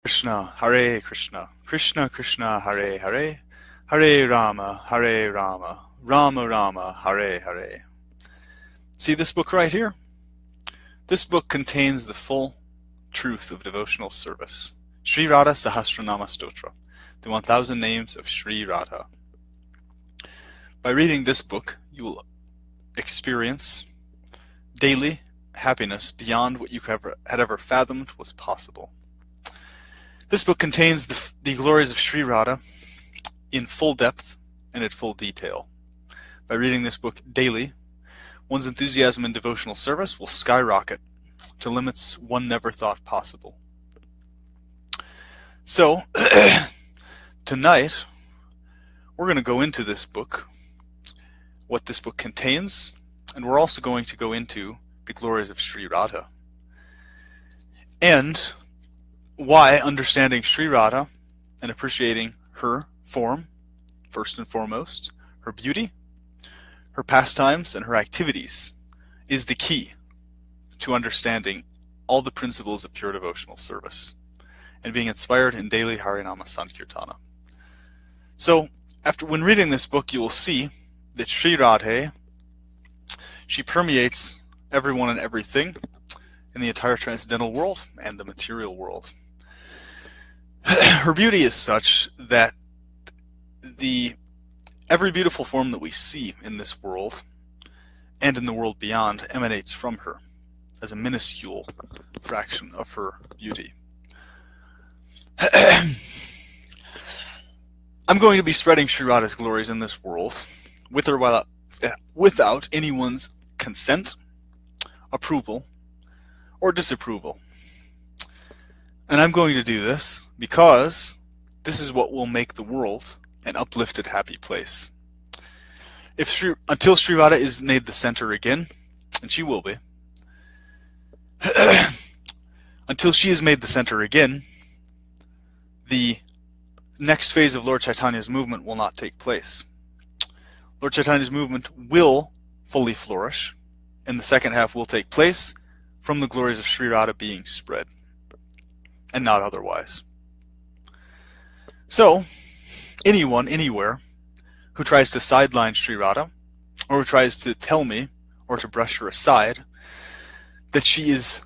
Krishna, Hare Krishna, Krishna Krishna, Hare Hare, Hare Rama, Rama Rama, Hare Hare. See this book right here? This book contains the full truth of devotional service. Shri Radha Sahasranama Stotra, the 1000 names of Shri Radha. By reading this book, you will experience daily happiness beyond what you had ever fathomed was possible. This book contains the glories of Shri Radha in full depth and at full detail. By reading this book daily, one's enthusiasm in devotional service will skyrocket to limits one never thought possible. So, tonight, we're going to go into this book, what this book contains, and we're also going to go into the glories of Shri Radha. And why understanding Shri Radha and appreciating her form, first and foremost, her beauty, her pastimes, and her activities is the key to understanding all the principles of pure devotional service and being inspired in daily Harinama Sankirtana. So, when reading this book, you will see that Shri Radha, she permeates everyone and everything in the entire transcendental world and the material world. Her beauty is such that every beautiful form that we see in this world and in the world beyond emanates from her as a minuscule fraction of her beauty. I'm going to be spreading Shri Radha's glories in this world with or without anyone's consent, approval, or disapproval. And I'm going to do this because this is what will make the world an uplifted, happy place. Until Shri Radha is made the center again, and she will be, until she is made the center again, the next phase of Lord Chaitanya's movement will not take place. Lord Chaitanya's movement will fully flourish, and the second half will take place from the glories of Shri Radha being spread, and not otherwise. So, anyone, anywhere, who tries to sideline Shri Radha, or who tries to tell me, or to brush her aside, that she is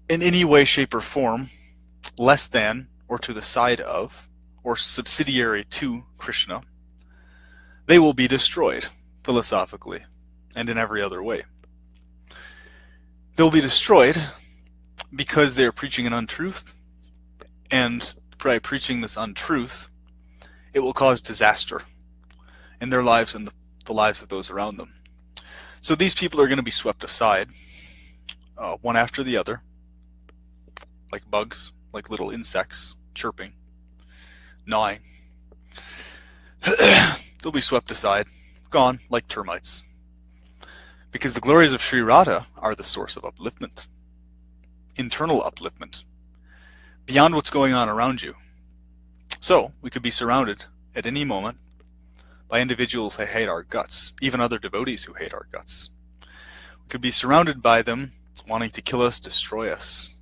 in any way, shape, or form less than, or to the side of, or subsidiary to Krishna, they will be destroyed, philosophically, and in every other way. They will be destroyed because they are preaching an untruth, and by preaching this untruth, it will cause disaster in their lives and the lives of those around them. So these people are going to be swept aside, one after the other, like bugs, like little insects, chirping, gnawing. They'll be swept aside, gone like termites. Because the glories of Shri Radha are the source of upliftment, internal upliftment, beyond what's going on around you. So, we could be surrounded at any moment by individuals who hate our guts, even other devotees who hate our guts. We could be surrounded by them wanting to kill us, destroy us,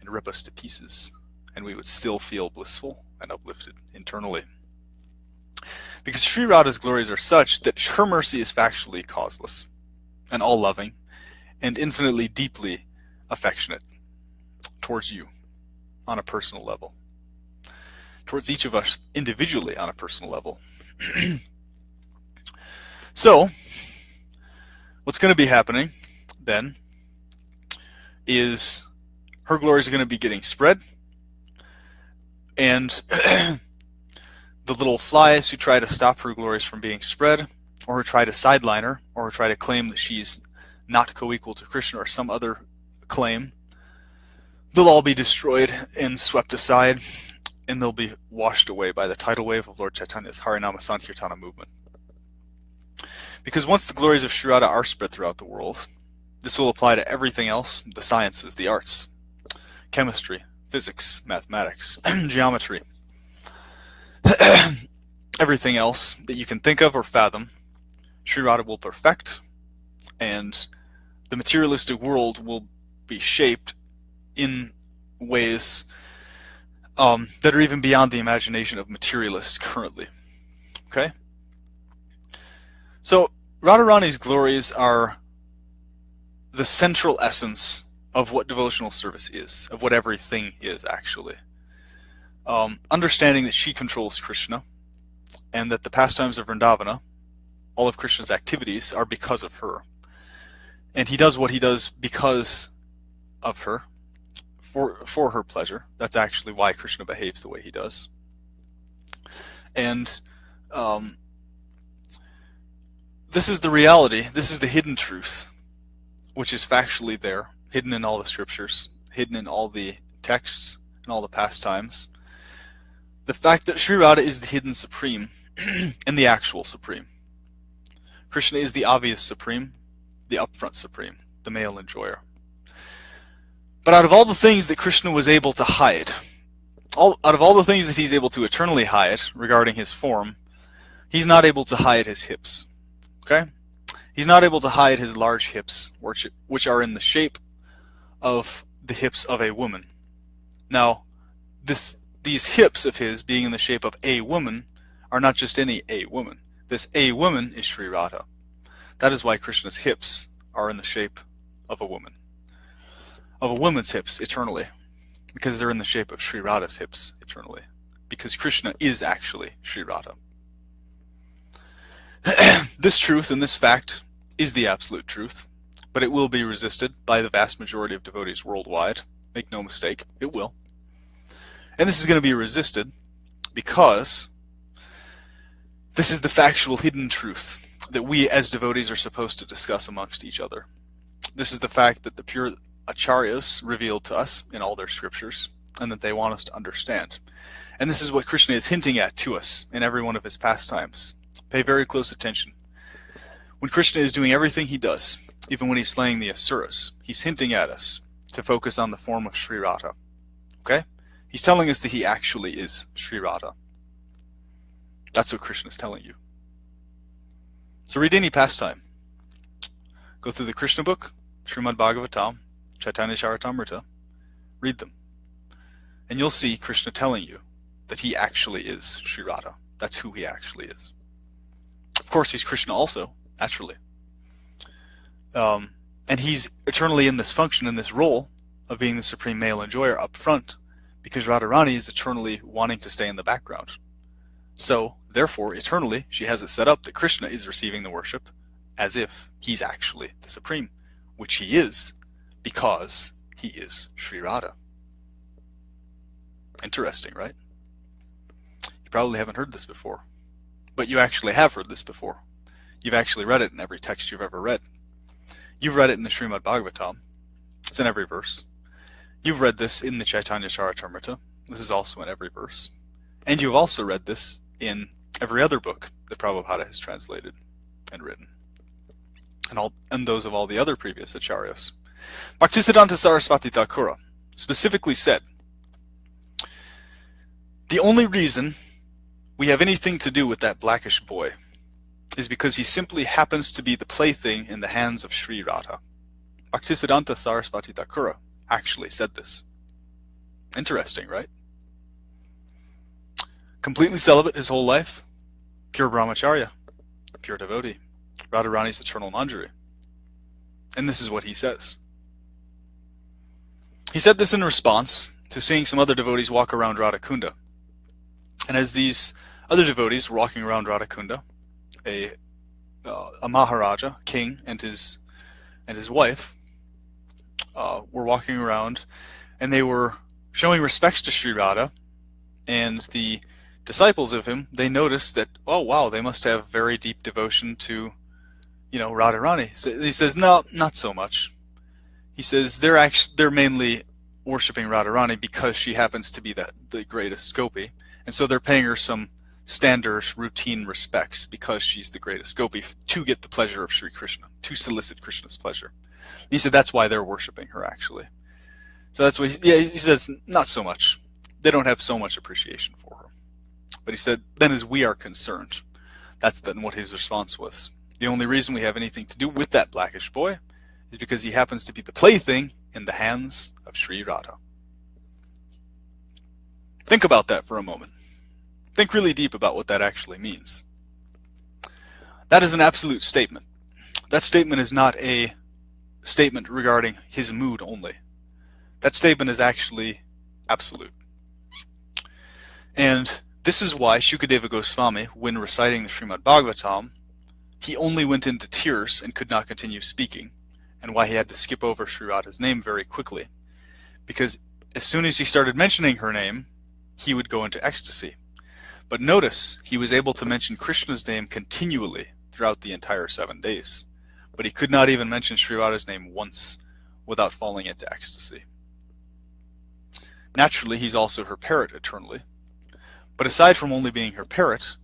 and rip us to pieces, and we would still feel blissful and uplifted internally. Because Shri Radha's glories are such that her mercy is factually causeless, and all-loving, and infinitely deeply affectionate towards you on a personal level, towards each of us individually on a personal level. So, what's going to be happening then is her glories are going to be getting spread, and the little flies who try to stop her glories from being spread, or who try to sideline her, or who try to claim that she's not co-equal to Krishna or some other claim, they'll all be destroyed and swept aside, and they'll be washed away by the tidal wave of Lord Chaitanya's Harinama Sankirtana movement. Because once the glories of Shri Radha are spread throughout the world, this will apply to everything else, the sciences, the arts, chemistry, physics, mathematics, geometry, everything else that you can think of or fathom, Shri Radha will perfect, and the materialistic world will be shaped in ways that are even beyond the imagination of materialists currently. Okay? So, Radharani's glories are the central essence of what devotional service is, of what everything is, actually. Understanding that she controls Krishna, and that the pastimes of Vrindavana, all of Krishna's activities, are because of her. And he does what he does because of her, for her pleasure. That's actually why Krishna behaves the way he does. And this is the reality, this is the hidden truth, which is factually there, hidden in all the scriptures, hidden in all the texts, and all the pastimes. The fact that Shri Radha is the hidden supreme and the actual supreme. Krishna is the obvious supreme, the upfront supreme, the male enjoyer. But out of all the things that Krishna was able to hide, out of all the things that he's able to eternally hide regarding his form, he's not able to hide his hips. Okay? He's not able to hide his large hips, which are in the shape of the hips of a woman. Now, these hips of his being in the shape of a woman are not just any a woman. This a woman is Shri Radha. That is why Krishna's hips are in the shape of a woman. Of a woman's hips eternally. Because they're in the shape of Shri Radha's hips eternally. Because Krishna is actually Shri Radha. This truth and this fact is the absolute truth, but it will be resisted by the vast majority of devotees worldwide. Make no mistake, it will. And this is going to be resisted because this is the factual hidden truth that we as devotees are supposed to discuss amongst each other. This is the fact that the pure acharyas revealed to us in all their scriptures, and that they want us to understand. And this is what Krishna is hinting at to us in every one of his pastimes. Pay very close attention. When Krishna is doing everything he does, even when he's slaying the asuras, he's hinting at us to focus on the form of Shri Radha. Okay? He's telling us that he actually is Shri Radha. That's what Krishna is telling you. So read any pastime. Go through the Krishna book, Srimad Bhagavatam, Chaitanya Charitamrita. Read them. And you'll see Krishna telling you that he actually is Shri Radha. That's who he actually is. Of course, he's Krishna also, naturally. And he's eternally in this function, in this role of being the supreme male enjoyer up front, because Radharani is eternally wanting to stay in the background. So, therefore, eternally, she has it set up that Krishna is receiving the worship as if he's actually the supreme, which he is, because he is Shri Radha. Interesting, right? You probably haven't heard this before, but you actually have heard this before. You've actually read it in every text you've ever read. You've read it in the Srimad Bhagavatam. It's in every verse. You've read this in the Chaitanya Charitamrita. This is also in every verse. And you've also read this in every other book that Prabhupada has translated and written. And those of all the other previous acharyas. Bhaktisiddhanta Saraswati Thakura specifically said, the only reason we have anything to do with that blackish boy is because he simply happens to be the plaything in the hands of Shri Radha. Bhaktisiddhanta Saraswati Thakura actually said this. Interesting, right? Completely celibate his whole life, pure brahmacharya, pure devotee, Radharani's eternal manjari. And this is what he says. He said this in response to seeing some other devotees walk around Radhakunda. And as these other devotees were walking around Radhakunda, a Maharaja, king, and his wife were walking around, and they were showing respects to Shri Radha, and the disciples of him, they noticed that, oh wow, they must have very deep devotion to, Radharani. So he says, no, not so much. He says they're mainly worshiping Radharani because she happens to be the greatest gopi, and so they're paying her some standard routine respects because she's the greatest gopi to get the pleasure of Sri Krishna, to solicit Krishna's pleasure. And he said that's why they're worshiping her, actually. So that's what he says, not so much. They don't have so much appreciation for her. But he said, then as we are concerned, that's then what his response was. The only reason we have anything to do with that blackish boy is because he happens to be the plaything in the hands of Shri Radha. Think about that for a moment. Think really deep about what that actually means. That is an absolute statement. That statement is not a statement regarding his mood only. That statement is actually absolute. And this is why Shukadeva Goswami, when reciting the Srimad Bhagavatam, he only went into tears and could not continue speaking, and why he had to skip over Shri Radha's name very quickly. Because as soon as he started mentioning her name, he would go into ecstasy. But notice, he was able to mention Krishna's name continually throughout the entire 7 days. But he could not even mention Shri Radha's name once without falling into ecstasy. Naturally, he's also her parrot eternally. But aside from only being her parrot,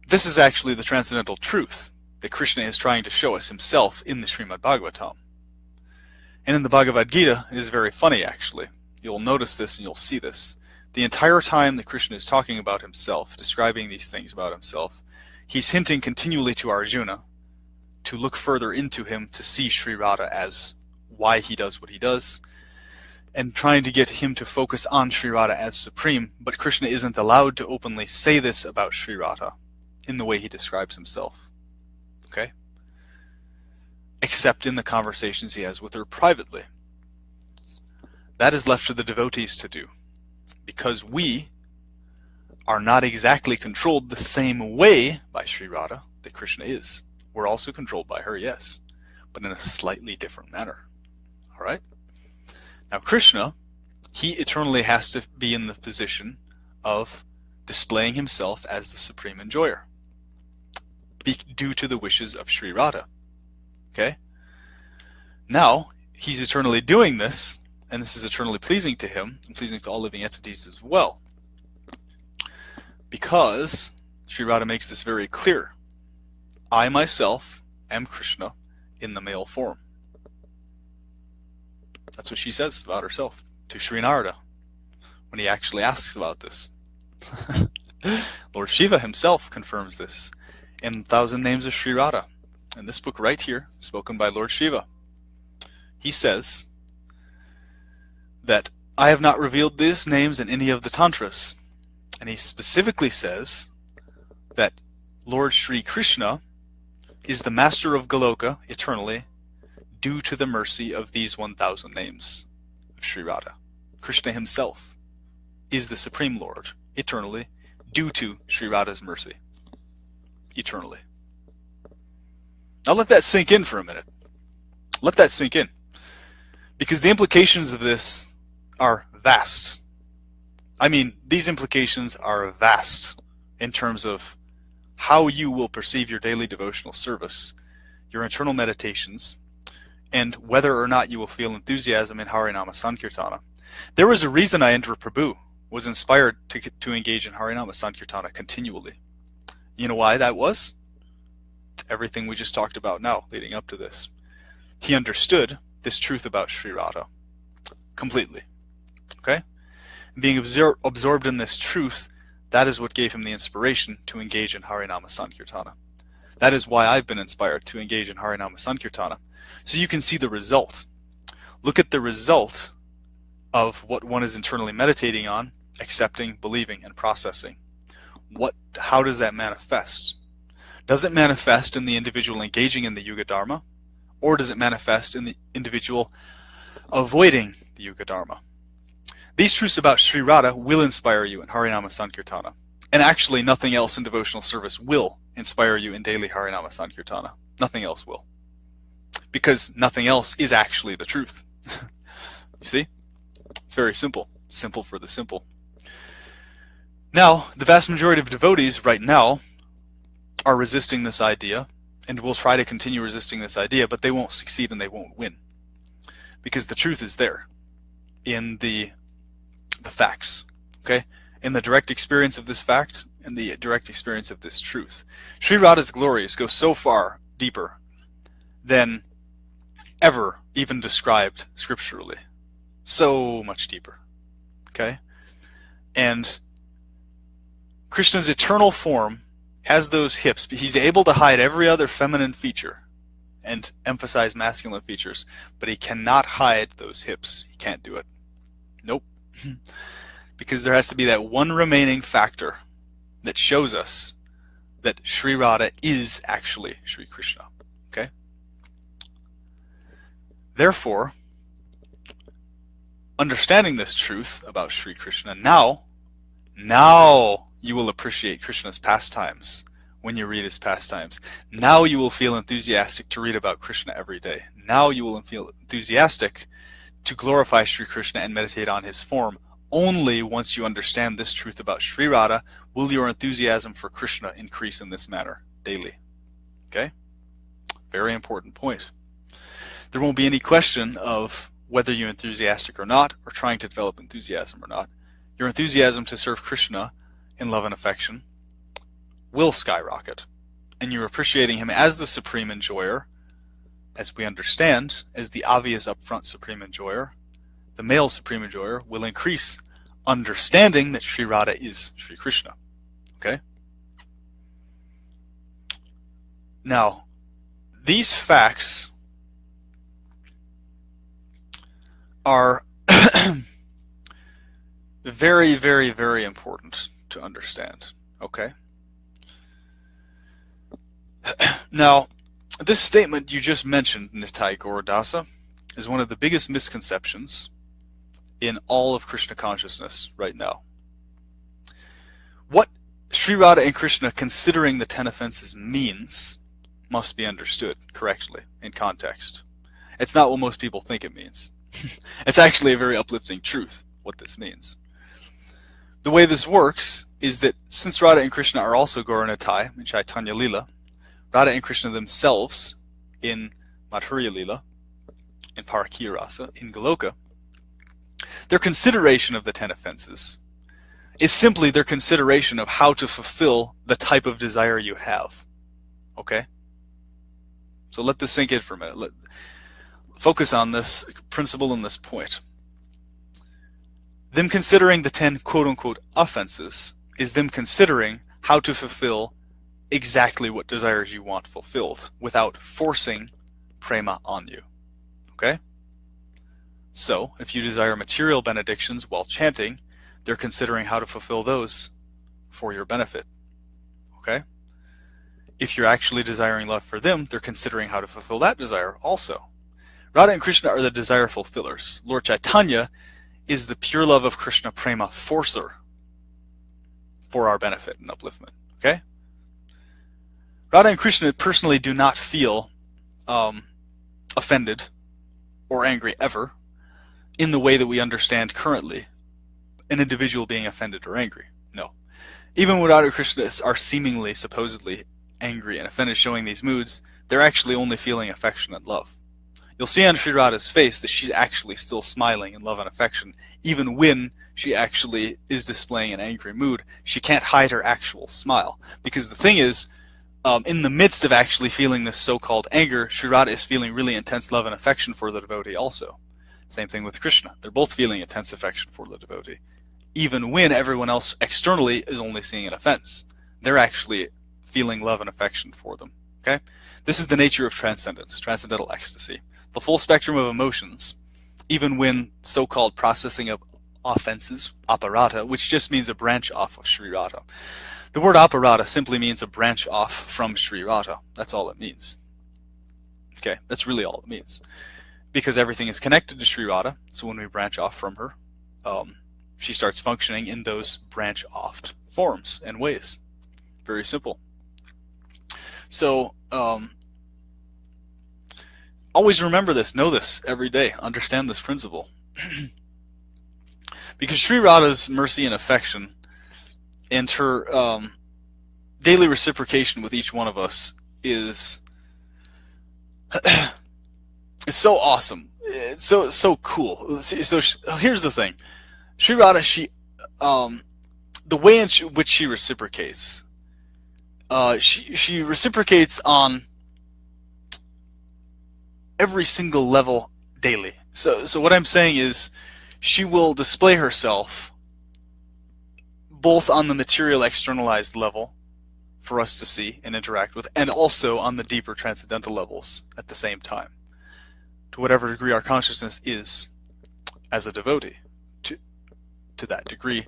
this is actually the transcendental truth that Krishna is trying to show us himself in the Srimad Bhagavatam. And in the Bhagavad Gita, it is very funny actually. You'll notice this and you'll see this. The entire time that Krishna is talking about himself, describing these things about himself, he's hinting continually to Arjuna to look further into him, to see Shri Radha as why he does what he does, and trying to get him to focus on Shri Radha as supreme. But Krishna isn't allowed to openly say this about Shri Radha in the way he describes himself. Okay? Except in the conversations he has with her privately. That is left to the devotees to do, because we are not exactly controlled the same way by Shri Radha that Krishna is. We're also controlled by her, yes, but in a slightly different manner. All right? Now Krishna, he eternally has to be in the position of displaying himself as the supreme enjoyer, due to the wishes of Shri Radha. Okay? Now, he's eternally doing this, and this is eternally pleasing to him, and pleasing to all living entities as well. Because Shri Radha makes this very clear. I myself am Krishna in the male form. That's what she says about herself to Shri Narada when he actually asks about this. Lord Shiva himself confirms this in 1,000 Names of Shri Radha. In this book right here, spoken by Lord Shiva. He says that I have not revealed these names in any of the Tantras. And he specifically says that Lord Shri Krishna is the master of Goloka eternally due to the mercy of these 1,000 names of Shri Radha. Krishna himself is the Supreme Lord eternally due to Shri Radha's mercy eternally. Now let that sink in for a minute. Let that sink in. Because the implications of this are vast. I mean, these implications are vast in terms of how you will perceive your daily devotional service, your internal meditations, and whether or not you will feel enthusiasm in Harinama Sankirtana. There was a reason Ayendra Prabhu was inspired to engage in Harinama Sankirtana continually. You know why that was? Everything we just talked about now, leading up to this. He understood this truth about Shri Radha completely. Okay? Being absorbed in this truth, that is what gave him the inspiration to engage in Harinama Sankirtana. That is why I've been inspired to engage in Harinama Sankirtana. So you can see the result. Look at the result of what one is internally meditating on, accepting, believing, and processing. How does that manifest? Does it manifest in the individual engaging in the Yuga Dharma? Or does it manifest in the individual avoiding the Yuga Dharma? These truths about Shri Radha will inspire you in Harinama Sankirtana. And actually nothing else in devotional service will inspire you in daily Harinama Sankirtana. Nothing else will. Because nothing else is actually the truth. You see? It's very simple. Simple for the simple. Now, the vast majority of devotees right now are resisting this idea, and will try to continue resisting this idea, but they won't succeed and they won't win. Because the truth is there in the facts. Okay? In the direct experience of this fact and the direct experience of this truth. Shri Radha's glories go so far deeper than ever even described scripturally. So much deeper. Okay? And Krishna's eternal form has those hips. He's able to hide every other feminine feature and emphasize masculine features, but he cannot hide those hips. He can't do it. Nope. because there has to be that one remaining factor that shows us that Shri Radha is actually Shri Krishna. Okay? Therefore, understanding this truth about Shri Krishna, now you will appreciate Krishna's pastimes when you read his pastimes. Now you will feel enthusiastic to read about Krishna every day. Now you will feel enthusiastic to glorify Shri Krishna and meditate on his form. Only once you understand this truth about Shri Radha will your enthusiasm for Krishna increase in this manner daily. Okay? Very important point. There won't be any question of whether you're enthusiastic or not, or trying to develop enthusiasm or not. Your enthusiasm to serve Krishna in love and affection will skyrocket, and you're appreciating him as the supreme enjoyer, as we understand, as the obvious upfront supreme enjoyer. The male supreme enjoyer will increase, understanding that Shri Radha is Shri Krishna. Okay? Now, these facts are very, very, very important to understand. Okay? Now, this statement you just mentioned, Nitai, Gaura, Dasa, is one of the biggest misconceptions in all of Krishna consciousness right now. What Shri Radha and Krishna considering the 10 offenses means must be understood correctly in context. It's not what most people think it means. It's actually a very uplifting truth, what this means. The way this works is that since Radha and Krishna are also Gaura Nitai in Chaitanya Lila, Radha and Krishna themselves in Madhurya Lila, in Parakya Rasa, in Goloka, their consideration of the 10 offenses is simply their consideration of how to fulfill the type of desire you have. Okay? So let this sink in for a minute. Focus on this principle and this point. Them considering the 10 quote-unquote offenses is them considering how to fulfill exactly what desires you want fulfilled without forcing prema on you. Okay? So, if you desire material benedictions while chanting, they're considering how to fulfill those for your benefit. Okay? If you're actually desiring love for them, they're considering how to fulfill that desire also. Radha and Krishna are the desire fulfillers. Lord Chaitanya is the pure love of Krishna prema forcer for our benefit and upliftment. Okay? Radha and Krishna personally do not feel offended or angry ever in the way that we understand currently an individual being offended or angry. No. Even when Radha and Krishna are seemingly, supposedly angry and offended, showing these moods, they're actually only feeling affection and love. You'll see on Shri Radha's face that she's actually still smiling in love and affection, even when she actually is displaying an angry mood. She can't hide her actual smile. Because the thing is, in the midst of actually feeling this so-called anger, Shri Radha is feeling really intense love and affection for the devotee also. Same thing with Krishna. They're both feeling intense affection for the devotee. Even when everyone else externally is only seeing an offense, they're actually feeling love and affection for them. Okay? This is the nature of transcendence, transcendental ecstasy. The full spectrum of emotions, even when so-called processing of offenses, aparata, which just means a branch off of Shri Radha. The word aparata simply means a branch off from Shri Radha. That's all it means. Okay, that's really all it means. Because everything is connected to Shri Radha, so when we branch off from her, she starts functioning in those branch-offed forms and ways. Very simple. So, always remember this, know this every day, understand this principle. Because Shri Radha's mercy and affection and her daily reciprocation with each one of us is so awesome. It's so cool. So here's the thing. Shri Radha, the way in which she reciprocates, she reciprocates on every single level daily. So what I'm saying is, she will display herself both on the material externalized level for us to see and interact with, and also on the deeper transcendental levels at the same time, to whatever degree our consciousness is as a devotee. to that degree.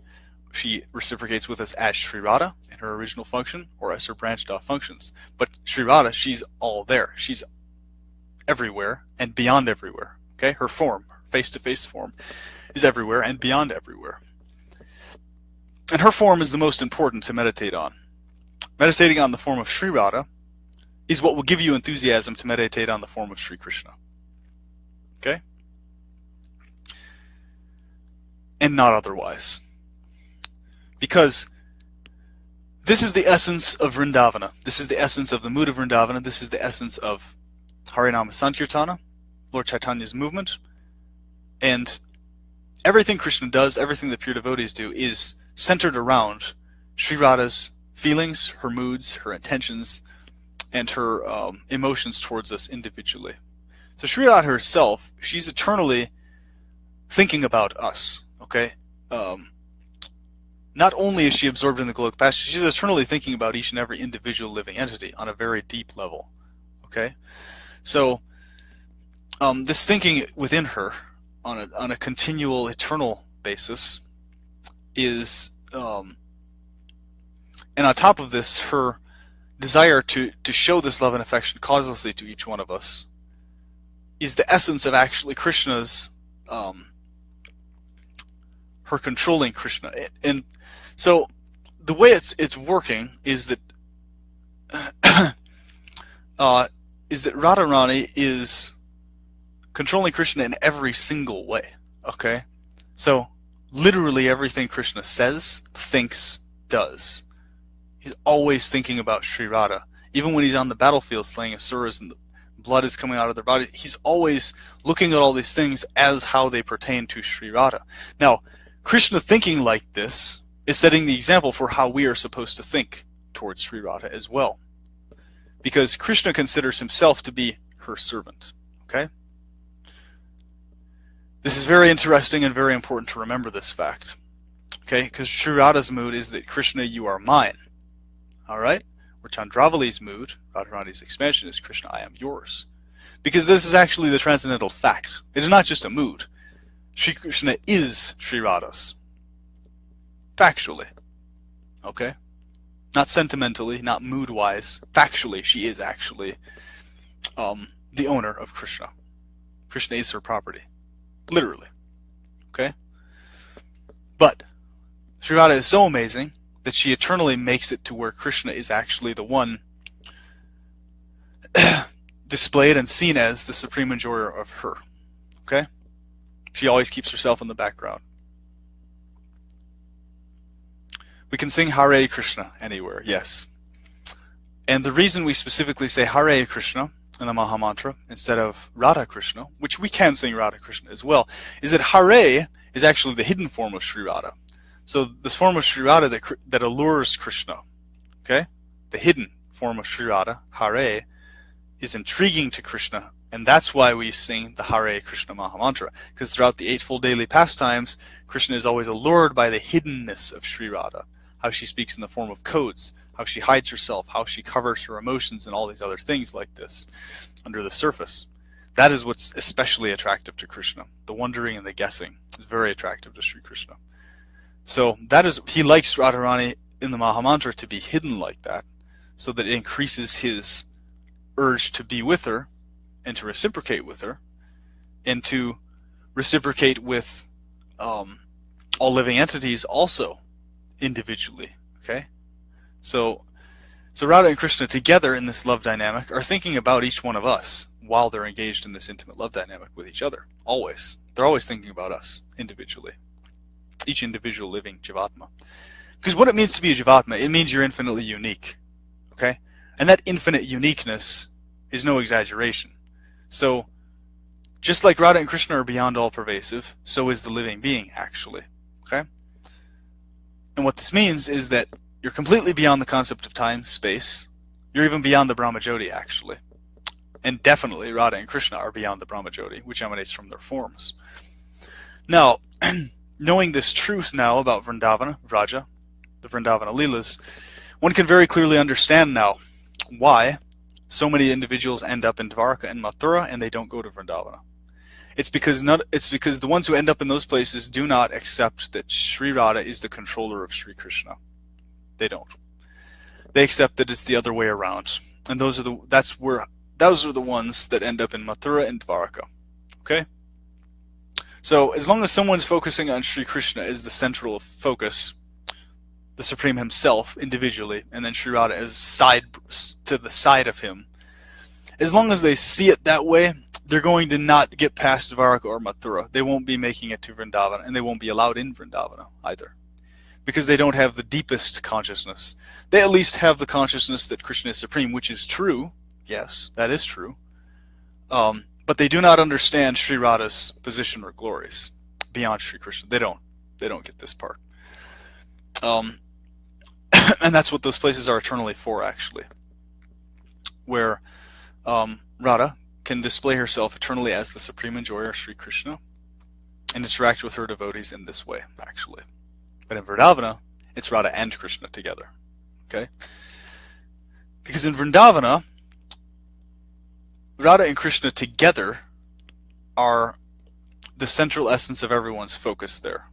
She reciprocates with us as Shri Radha in her original function or as her branched off functions. But Shri Radha, she's all there. She's everywhere and beyond everywhere. Okay, her form, her face-to-face form, is everywhere and beyond everywhere. And her form is the most important to meditate on. Meditating on the form of Shri Radha is what will give you enthusiasm to meditate on the form of Shri Krishna. Okay? And not otherwise. Because this is the essence of Vrindavana. This is the essence of the mood of Vrindavana. This is the essence of Harinama Sankirtana, Lord Chaitanya's movement. And everything Krishna does, everything the pure devotees do, is centered around Shri Radha's feelings, her moods, her intentions, and her emotions towards us individually. So Shri Radha herself, she's eternally thinking about us. Okay? Not only is she absorbed in the Golok Pasture, she's eternally thinking about each and every individual living entity on a very deep level. Okay? So, this thinking within her on a continual, eternal basis is, and on top of this, her desire to show this love and affection causelessly to each one of us is the essence of actually Krishna's, her controlling Krishna. And so the way it's working is that Radharani is controlling Krishna in every single way. Okay? So literally everything Krishna says, thinks, does. He's always thinking about Shri Radha. Even when he's on the battlefield slaying asuras and the blood is coming out of their body, he's always looking at all these things as how they pertain to Shri Radha. Now, Krishna thinking like this is setting the example for how we are supposed to think towards Shri Radha as well. Because Krishna considers himself to be her servant. Okay? This is very interesting and very important to remember this fact. Okay? Because Shri Radha's mood is that Krishna, you are mine. Alright? Where Chandravali's mood, Radharani's expansion, is Krishna, I am yours. Because this is actually the transcendental fact. It is not just a mood. Shri Krishna is Shri Radha's. Factually. Okay? Not sentimentally, not mood-wise. Factually, she is actually the owner of Krishna. Krishna is her property. Literally. Okay? But Shri Radha is so amazing that she eternally makes it to where Krishna is actually the one displayed and seen as the supreme enjoyer of her. Okay? She always keeps herself in the background. We can sing Hare Krishna anywhere, yes. And the reason we specifically say Hare Krishna in the Mahamantra instead of Radha Krishna, which we can sing Radha Krishna as well, is that Hare is actually the hidden form of Shri Radha. So this form of Shri Radha that allures Krishna, okay? The hidden form of Shri Radha, Hare, is intriguing to Krishna, and that's why we sing the Hare Krishna Mahamantra, because throughout the Eightfold Daily Pastimes, Krishna is always allured by the hiddenness of Shri Radha, how she speaks in the form of codes, how she hides herself, how she covers her emotions, and all these other things like this under the surface. That is what's especially attractive to Krishna. The wondering and the guessing is very attractive to Sri Krishna. So that is, he likes Radharani in the Mahamantra to be hidden like that, so that it increases his urge to be with her and to reciprocate with her, and to reciprocate with all living entities also individually. Okay? So Radha and Krishna together in this love dynamic are thinking about each one of us while they're engaged in this intimate love dynamic with each other. Always. They're always thinking about us individually. Each individual living Jivatma. Because what it means to be a Jivatma, it means you're infinitely unique. Okay? And that infinite uniqueness is no exaggeration. So, just like Radha and Krishna are beyond all pervasive, so is the living being, actually. Okay? And what this means is that you're completely beyond the concept of time, space. You're even beyond the Brahmajyoti, actually. And definitely Radha and Krishna are beyond the Brahmajyoti, which emanates from their forms. Now, knowing this truth now about Vrindavana, Vraja, the Vrindavana Leelas, one can very clearly understand now why so many individuals end up in Dvaraka and Mathura and they don't go to Vrindavana. It's because the ones who end up in those places do not accept that Shri Radha is the controller of Shri Krishna. They don't. They accept that it's the other way around, and those are the ones that end up in Mathura and Dwarka. Okay. So as long as someone's focusing on Shri Krishna as the central focus, the Supreme himself individually, and then Shri Radha as to the side of him, as long as they see it that way, they're going to not get past Dwarka or Mathura. They won't be making it to Vrindavana, and they won't be allowed in Vrindavana either, because they don't have the deepest consciousness. They at least have the consciousness that Krishna is supreme, which is true. Yes, that is true. But they do not understand Shri Radha's position or glories beyond Shri Krishna. They don't get this part. And that's what those places are eternally for, actually, where Radha can display herself eternally as the supreme enjoyer, Shri Krishna, and interact with her devotees in this way, actually. But in Vrindavana, it's Radha and Krishna together. Okay? Because in Vrindavana, Radha and Krishna together are the central essence of everyone's focus there.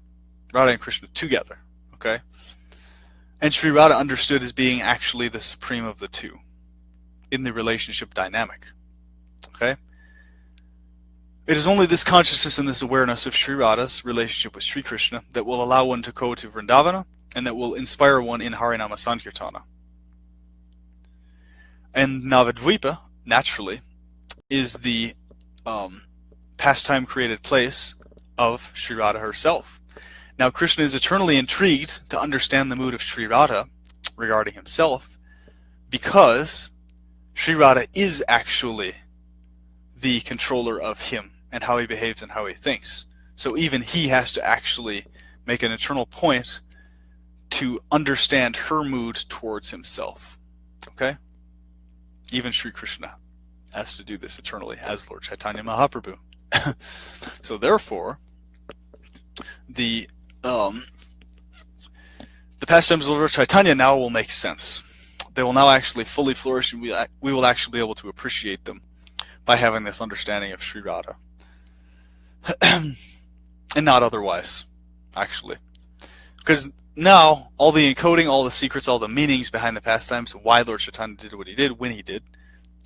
Radha and Krishna together. Okay? And Shri Radha understood as being actually the supreme of the two in the relationship dynamic. Okay? It is only this consciousness and this awareness of Shri Radha's relationship with Shri Krishna that will allow one to go to Vrindavana, and that will inspire one in Harinama Sankirtana. And Navadvipa, naturally, is the pastime-created place of Shri Radha herself. Now, Krishna is eternally intrigued to understand the mood of Shri Radha regarding himself, because Shri Radha is actually the controller of him and how he behaves and how he thinks. So even he has to actually make an eternal point to understand her mood towards himself. Okay? Even Shri Krishna has to do this eternally as Lord Chaitanya Mahaprabhu. So therefore, the pastimes of Lord Chaitanya now will make sense. They will now actually fully flourish, and we will actually be able to appreciate them by having this understanding of Shri Radha. And not otherwise, actually. Because now, all the encoding, all the secrets, all the meanings behind the pastimes, why Lord Chaitanya did what he did, when he did,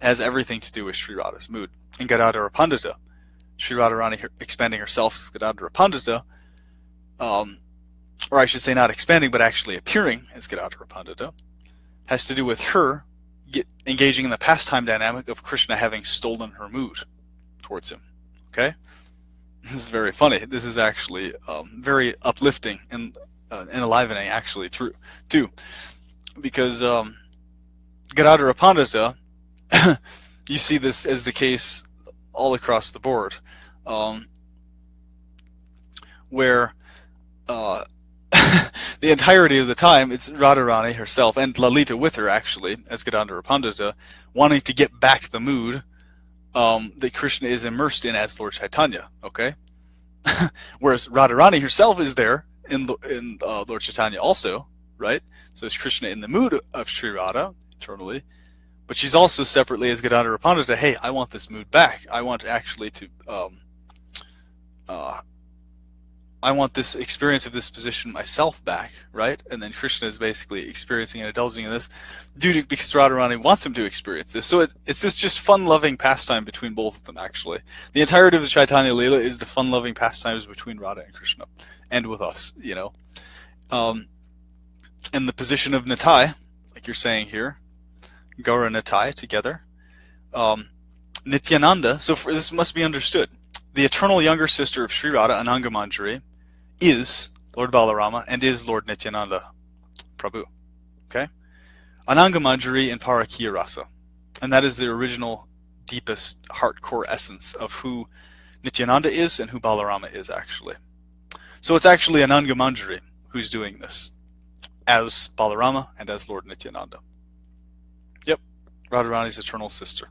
has everything to do with Shri Radha's mood. In Gadadhara Pandita, Shri Radharani expanding herself as Gadadhara Pandita, or I should say not expanding, but actually appearing as Gadadhara Pandita, has to do with her engaging in the pastime dynamic of Krishna having stolen her mood towards him. Okay? This is very funny. This is actually very uplifting and enlivening, actually, too. Because Gadadhara Pandita, you see this as the case all across the board, where the entirety of the time it's Radharani herself, and Lalita with her, actually, as Gadadhara Pandita, wanting to get back the mood that Krishna is immersed in as Lord Chaitanya, okay? Whereas Radharani herself is there in Lord Chaitanya also, right? So is Krishna in the mood of Shri Radha, eternally, but she's also separately as Gadadhara Pandita, hey, I want this mood back. I want actually to, I want this experience of this position myself back, right? And then Krishna is basically experiencing and indulging in this because Radharani wants him to experience this. So it's just fun-loving pastime between both of them, actually. The entirety of the Chaitanya Leela is the fun-loving pastimes between Radha and Krishna, and with us, you know. And the position of Nitai, like you're saying here, Gaura and Nitai together. Nityananda, so this must be understood. The eternal younger sister of Shri Radha, Anangamanjari, is Lord Balarama and is Lord Nityananda Prabhu. Okay? Anangamanjari in Parakiya Rasa. And that is the original, deepest, heart-core essence of who Nityananda is and who Balarama is, actually. So it's actually Anangamanjari who's doing this, as Balarama and as Lord Nityananda. Yep, Radharani's eternal sister.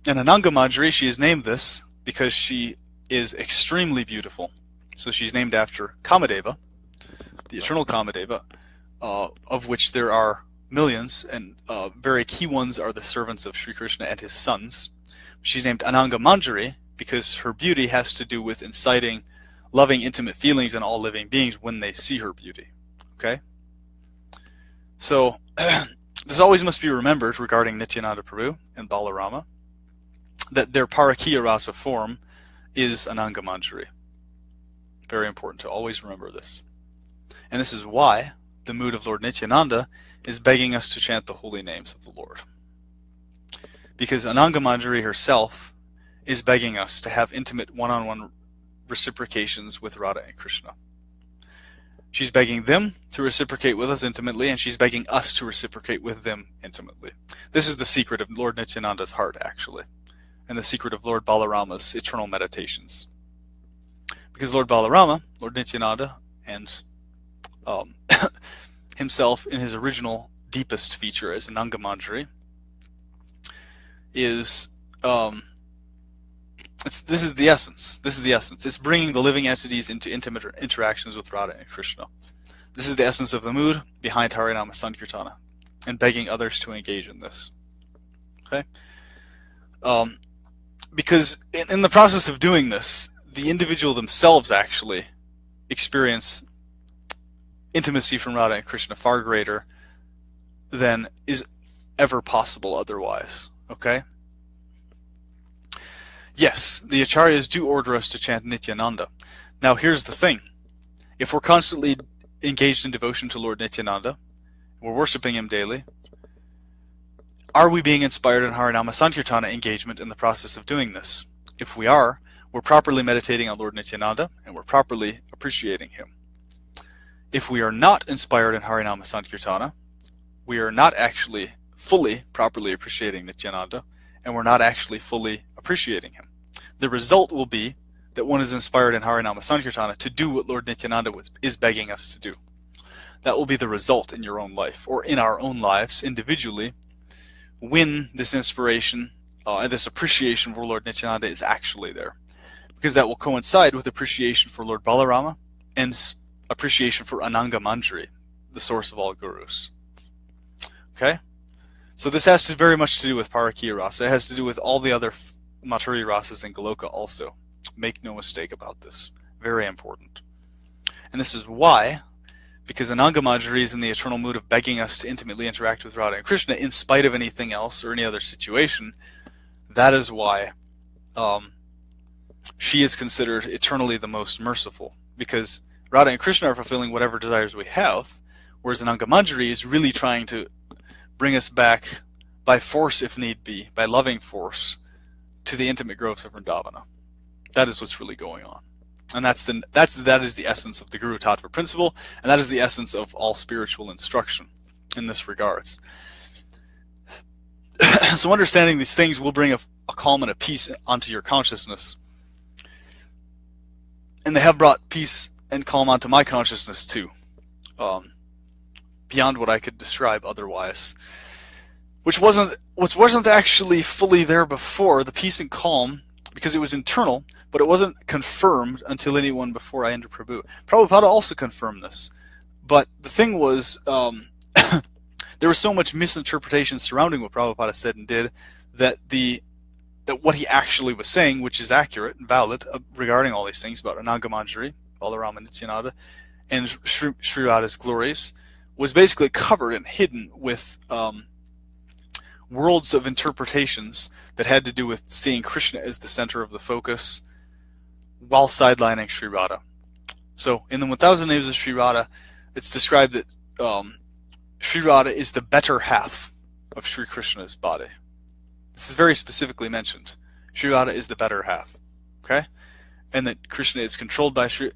And Anangamanjari, she is named this because she is extremely beautiful. So she's named after Kamadeva, the eternal Kamadeva, of which there are millions, and very key ones are the servants of Sri Krishna and his sons. She's named Ananga Manjari because her beauty has to do with inciting loving, intimate feelings in all living beings when they see her beauty. Okay? So, this always must be remembered regarding Nityananda Prabhu and Balarama, that their Parakiya Rasa form is Ananga Manjari. Very important to always remember this. And this is why the mood of Lord Nityananda is begging us to chant the holy names of the Lord. Because Ananga Manjari herself is begging us to have intimate one-on-one reciprocations with Radha and Krishna. She's begging them to reciprocate with us intimately, and she's begging us to reciprocate with them intimately. This is the secret of Lord Nityananda's heart, actually, and the secret of Lord Balarama's eternal meditations. Because Lord Balarama, Lord Nityananda, and himself in his original deepest feature as Ananga Manjari is this is the essence. This is the essence. It's bringing the living entities into intimate interactions with Radha and Krishna. This is the essence of the mood behind Harinama Sankirtana, and begging others to engage in this. Okay? Because in the process of doing this, the individual themselves actually experience intimacy from Radha and Krishna far greater than is ever possible otherwise. Okay? Yes, the Acharyas do order us to chant Nityananda. Now here's the thing. If we're constantly engaged in devotion to Lord Nityananda, we're worshipping him daily, are we being inspired in Harinama Sankirtana engagement in the process of doing this? If we are, we're properly meditating on Lord Nityananda, and we're properly appreciating him. If we are not inspired in Harinama Sankirtana, we are not actually fully, properly appreciating Nityananda, and we're not actually fully appreciating him. The result will be that one is inspired in Harinama Sankirtana to do what Lord Nityananda is begging us to do. That will be the result in your own life, or in our own lives individually, when this inspiration and this appreciation for Lord Nityananda is actually there. Because that will coincide with appreciation for Lord Balarama and appreciation for Ananga Manjari, the source of all gurus. Okay? So this has to very much to do with Parakiya Rasa. It has to do with all the other Maturi Rasas in Goloka also. Make no mistake about this. Very important. And this is why, because Ananga Manjari is in the eternal mood of begging us to intimately interact with Radha and Krishna in spite of anything else or any other situation, that is why she is considered eternally the most merciful. Because Radha and Krishna are fulfilling whatever desires we have, whereas Ananga Manjari is really trying to bring us back by force, if need be, by loving force, to the intimate groves of Vrindavana. That is what's really going on. And that is the essence of the Guru Tattva principle, and that is the essence of all spiritual instruction in this regards. So understanding these things will bring a calm and a peace onto your consciousness. And they have brought peace and calm onto my consciousness too. Beyond what I could describe otherwise. Which wasn't actually fully there before, the peace and calm, because it was internal, but it wasn't confirmed until anyone before I entered Prabhu. Prabhupada also confirmed this. But the thing was, there was so much misinterpretation surrounding what Prabhupada said and did that what he actually was saying, which is accurate and valid regarding all these things about Ananga Manjari, Balarama Nityananda, and Shri Radha's glories, was basically covered and hidden with worlds of interpretations that had to do with seeing Krishna as the center of the focus while sidelining Shri Radha. So in the 1000 Names of Shri Radha, it's described that Shri Radha is the better half of Shri Krishna's body. This is very specifically mentioned. Shri Radha is the better half. Okay? And that Krishna is controlled by Shri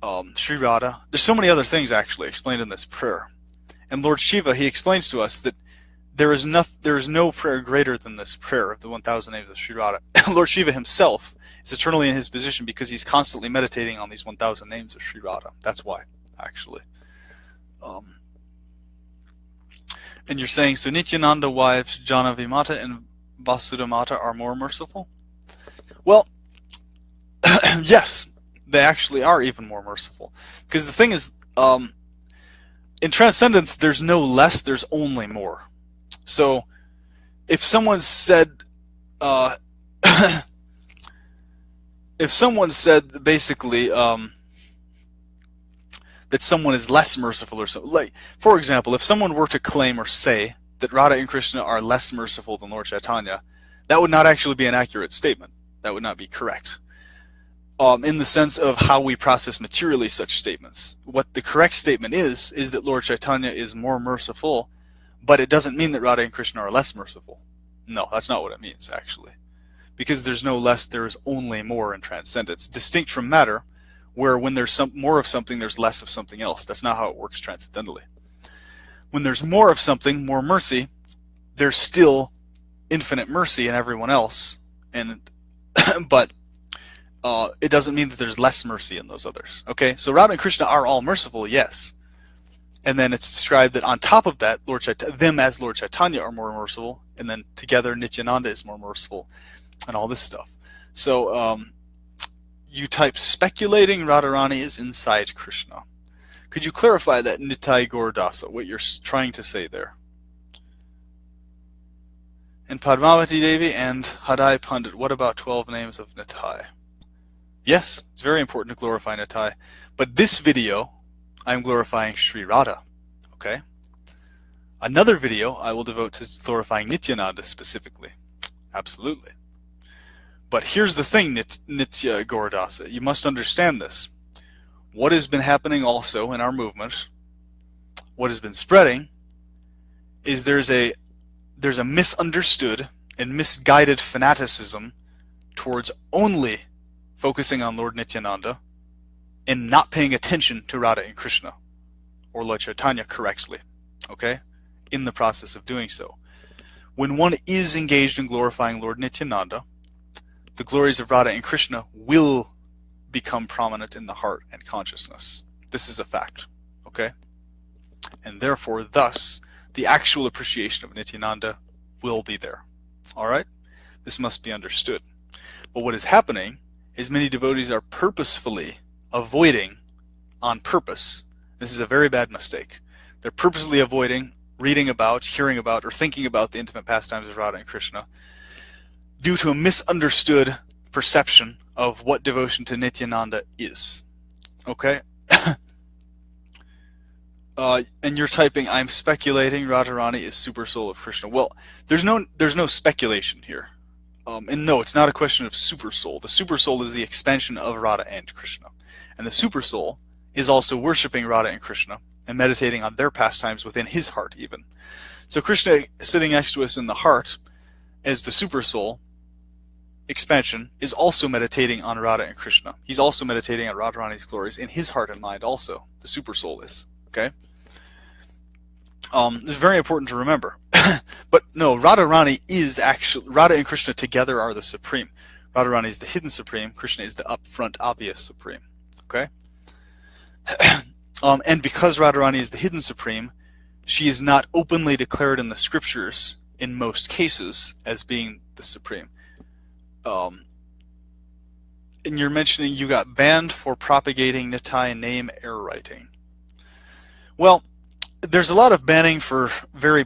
Radha. There's so many other things actually explained in this prayer. And Lord Shiva, he explains to us that there is no prayer greater than this prayer of the 1000 Names of Shri Radha. Lord Shiva himself is eternally in his position because he's constantly meditating on these 1000 names of Shri Radha. That's why, actually. And you're saying, so Nityananda wives Jahnavi Mata and Vasudha Mata are more merciful? Well, yes, they actually are even more merciful. Because the thing is, in transcendence, there's no less, there's only more. So, if someone said, if someone said basically that someone is less merciful or something, like for example, if someone were to claim or say that Radha and Krishna are less merciful than Lord Chaitanya, that would not actually be an accurate statement. That would not be correct. In the sense of how we process materially such statements. What the correct statement is that Lord Chaitanya is more merciful, but it doesn't mean that Radha and Krishna are less merciful. No, that's not what it means, actually. Because there's no less, there is only more in transcendence. Distinct from matter, where when there's more of something, there's less of something else. That's not how it works transcendentally. When there's more of something, more mercy, there's still infinite mercy in everyone else, but it doesn't mean that there's less mercy in those others. Okay, so Radha and Krishna are all merciful, yes. And then it's described that on top of that, them as Lord Chaitanya are more merciful, and then together Nityananda is more merciful, and all this stuff. So you type speculating Radharani is inside Krishna. Could you clarify that, Nitai Gaura Dasa, what you're trying to say there? And Padmavati Devi and Hadai Pandit, what about 12 names of Nitai? Yes, it's very important to glorify Nitai. But this video, I'm glorifying Shri Radha. Okay? Another video I will devote to glorifying Nityananda specifically. Absolutely. But here's the thing, Nitya Gaura Dasa. You must understand this. What has been happening also in our movement, what has been spreading, is there's a misunderstood and misguided fanaticism towards only focusing on Lord Nityananda and not paying attention to Radha and Krishna or Lord Chaitanya correctly, okay, in the process of doing so. When one is engaged in glorifying Lord Nityananda, the glories of Radha and Krishna will become prominent in the heart and consciousness. This is a fact, okay? And therefore, thus, the actual appreciation of Nityananda will be there. Alright? This must be understood. But what is happening is many devotees are purposefully avoiding on purpose. This is a very bad mistake. They're purposely avoiding reading about, hearing about, or thinking about the intimate pastimes of Radha and Krishna due to a misunderstood perception of what devotion to Nityananda is. Okay? And you're typing, I'm speculating Radharani is super soul of Krishna. Well, there's no speculation here. And no, it's not a question of super soul. The super soul is the expansion of Radha and Krishna. And the super soul is also worshipping Radha and Krishna and meditating on their pastimes within his heart even. So Krishna sitting next to us in the heart as the super soul expansion is also meditating on Radha and Krishna. He's also meditating on Radharani's glories in his heart and mind also. The super soul is. Okay? This is very important to remember. But no, Radharani is actually, Radha and Krishna together are the supreme. Radharani is the hidden supreme. Krishna is the upfront, obvious supreme. Okay? And because Radharani is the hidden supreme, she is not openly declared in the scriptures, in most cases, as being the supreme. And you're mentioning you got banned for propagating Nitai name error writing. Well, there's a lot of banning for very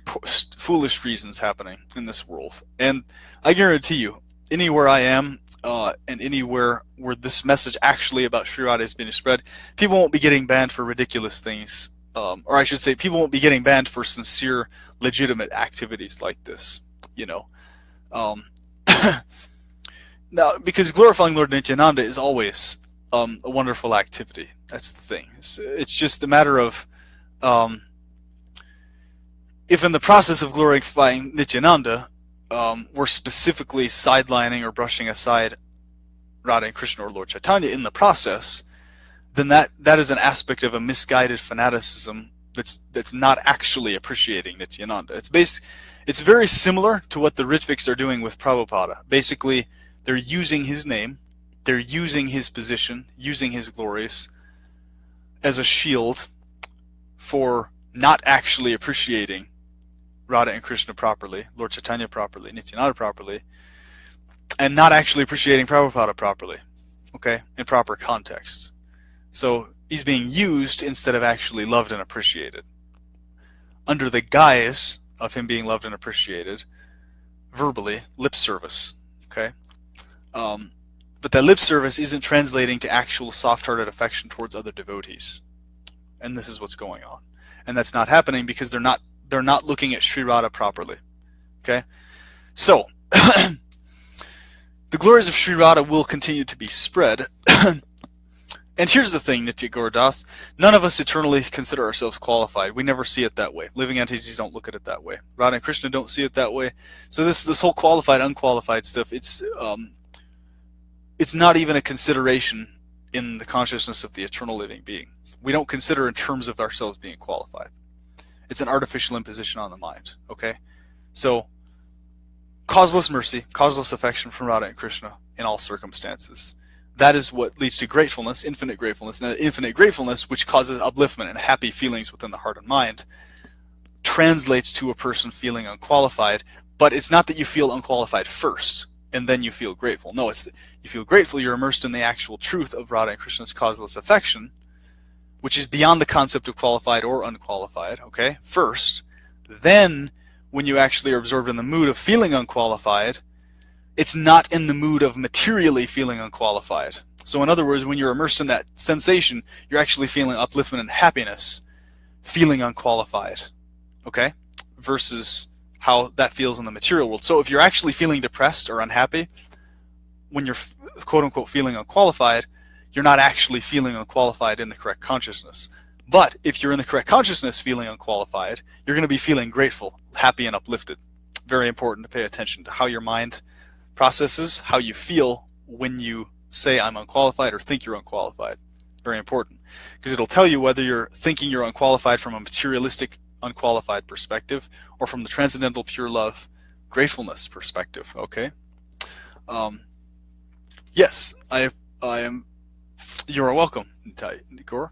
foolish reasons happening in this world. And I guarantee you, anywhere I am, and anywhere where this message actually about Shri Radha is being spread, people won't be getting banned for ridiculous things. Or I should say, people won't be getting banned for sincere, legitimate activities like this. You know. Now, because glorifying Lord Nityananda is always a wonderful activity. That's the thing. It's just a matter of if in the process of glorifying Nityananda, we're specifically sidelining or brushing aside Radha and Krishna or Lord Chaitanya in the process, then that is an aspect of a misguided fanaticism that's not actually appreciating Nityananda. It's very similar to what the Ritviks are doing with Prabhupada. Basically, they're using his name, they're using his position, using his glories as a shield for not actually appreciating Radha and Krishna properly, Lord Chaitanya properly, Nityananda properly, and not actually appreciating Prabhupada properly, okay, in proper context. So he's being used instead of actually loved and appreciated. Under the guise of him being loved and appreciated, verbally, lip service, okay? But that lip service isn't translating to actual soft-hearted affection towards other devotees. And this is what's going on. And that's not happening because they're not looking at Shri Radha properly. Okay? So, the glories of Shri Radha will continue to be spread. And here's the thing, Nitya Gaura Das, none of us eternally consider ourselves qualified. We never see it that way. Living entities don't look at it that way. Radha and Krishna don't see it that way. So this whole qualified, unqualified stuff, it's not even a consideration in the consciousness of the eternal living being. We don't consider in terms of ourselves being qualified. It's an artificial imposition on the mind. Okay? So, causeless mercy, causeless affection from Radha and Krishna in all circumstances. That is what leads to gratefulness, infinite gratefulness. And that infinite gratefulness, which causes upliftment and happy feelings within the heart and mind, translates to a person feeling unqualified. But it's not that you feel unqualified first, and then you feel grateful. No, it's that you feel grateful, you're immersed in the actual truth of Radha and Krishna's causeless affection, which is beyond the concept of qualified or unqualified, okay, first. Then, when you actually are absorbed in the mood of feeling unqualified, it's not in the mood of materially feeling unqualified. So in other words, when you're immersed in that sensation, you're actually feeling upliftment and happiness, feeling unqualified, okay? Versus how that feels in the material world. So if you're actually feeling depressed or unhappy, when you're quote-unquote feeling unqualified, you're not actually feeling unqualified in the correct consciousness. But if you're in the correct consciousness feeling unqualified, you're going to be feeling grateful, happy, and uplifted. Very important to pay attention to how your mind processes, how you feel when you say I'm unqualified or think you're unqualified. Very important. Because it'll tell you whether you're thinking you're unqualified from a materialistic unqualified perspective or from the transcendental pure love gratefulness perspective. Okay? Yes, I am. You are welcome, Nitai, Gaura.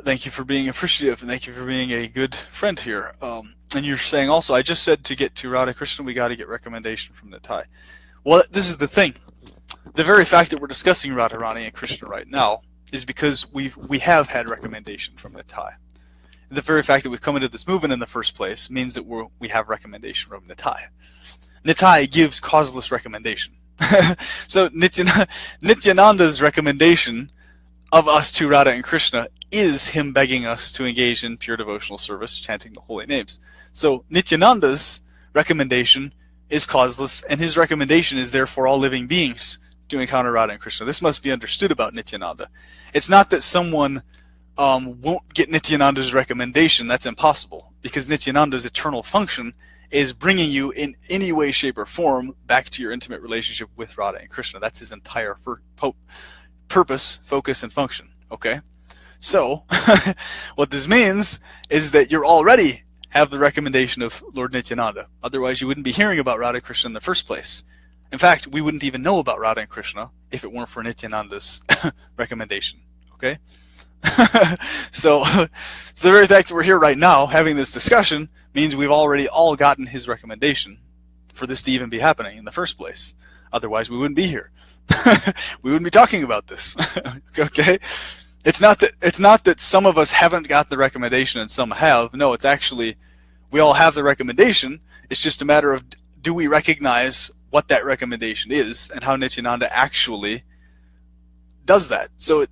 Thank you for being appreciative, and thank you for being a good friend here. And you're saying also, I just said to get to Radha Krishna, we got to get recommendation from Nitai. Well, this is the thing. The very fact that we're discussing Radharani and Krishna right now is because we have had recommendation from Nitai. The very fact that we've come into this movement in the first place means that we have recommendation from Nitai. Nitai gives causeless recommendation. So Nityananda's recommendation of us to Radha and Krishna is him begging us to engage in pure devotional service, chanting the holy names. So Nityananda's recommendation is causeless, and his recommendation is there for all living beings to encounter Radha and Krishna. This must be understood about Nityananda. It's not that someone won't get Nityananda's recommendation. That's impossible, because Nityananda's eternal function is bringing you in any way, shape, or form back to your intimate relationship with Radha and Krishna. That's his entire purpose, focus, and function. Okay? So, what this means is that you already have the recommendation of Lord Nityananda. Otherwise, you wouldn't be hearing about Radha and Krishna in the first place. In fact, we wouldn't even know about Radha and Krishna if it weren't for Nityananda's recommendation. Okay? So the very fact that we're here right now having this discussion means we've already all gotten his recommendation for this to even be happening in the first place. Otherwise, we wouldn't be here. We wouldn't be talking about this. Okay? It's not that some of us haven't got the recommendation and some have. No, it's actually we all have the recommendation. It's just a matter of, do we recognize what that recommendation is and how Nityananda actually does that. So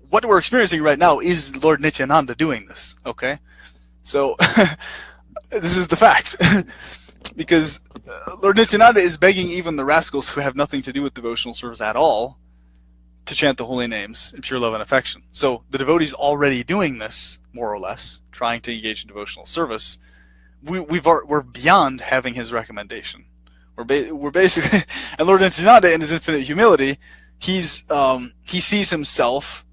what we're experiencing right now is Lord Nityananda doing this. Okay? So this is the fact. Because Lord Nityananda is begging even the rascals who have nothing to do with devotional service at all to chant the holy names in pure love and affection. So the devotees already doing this, more or less, trying to engage in devotional service. We're beyond having his recommendation. We're basically, and Lord Nityananda, in his infinite humility, he sees himself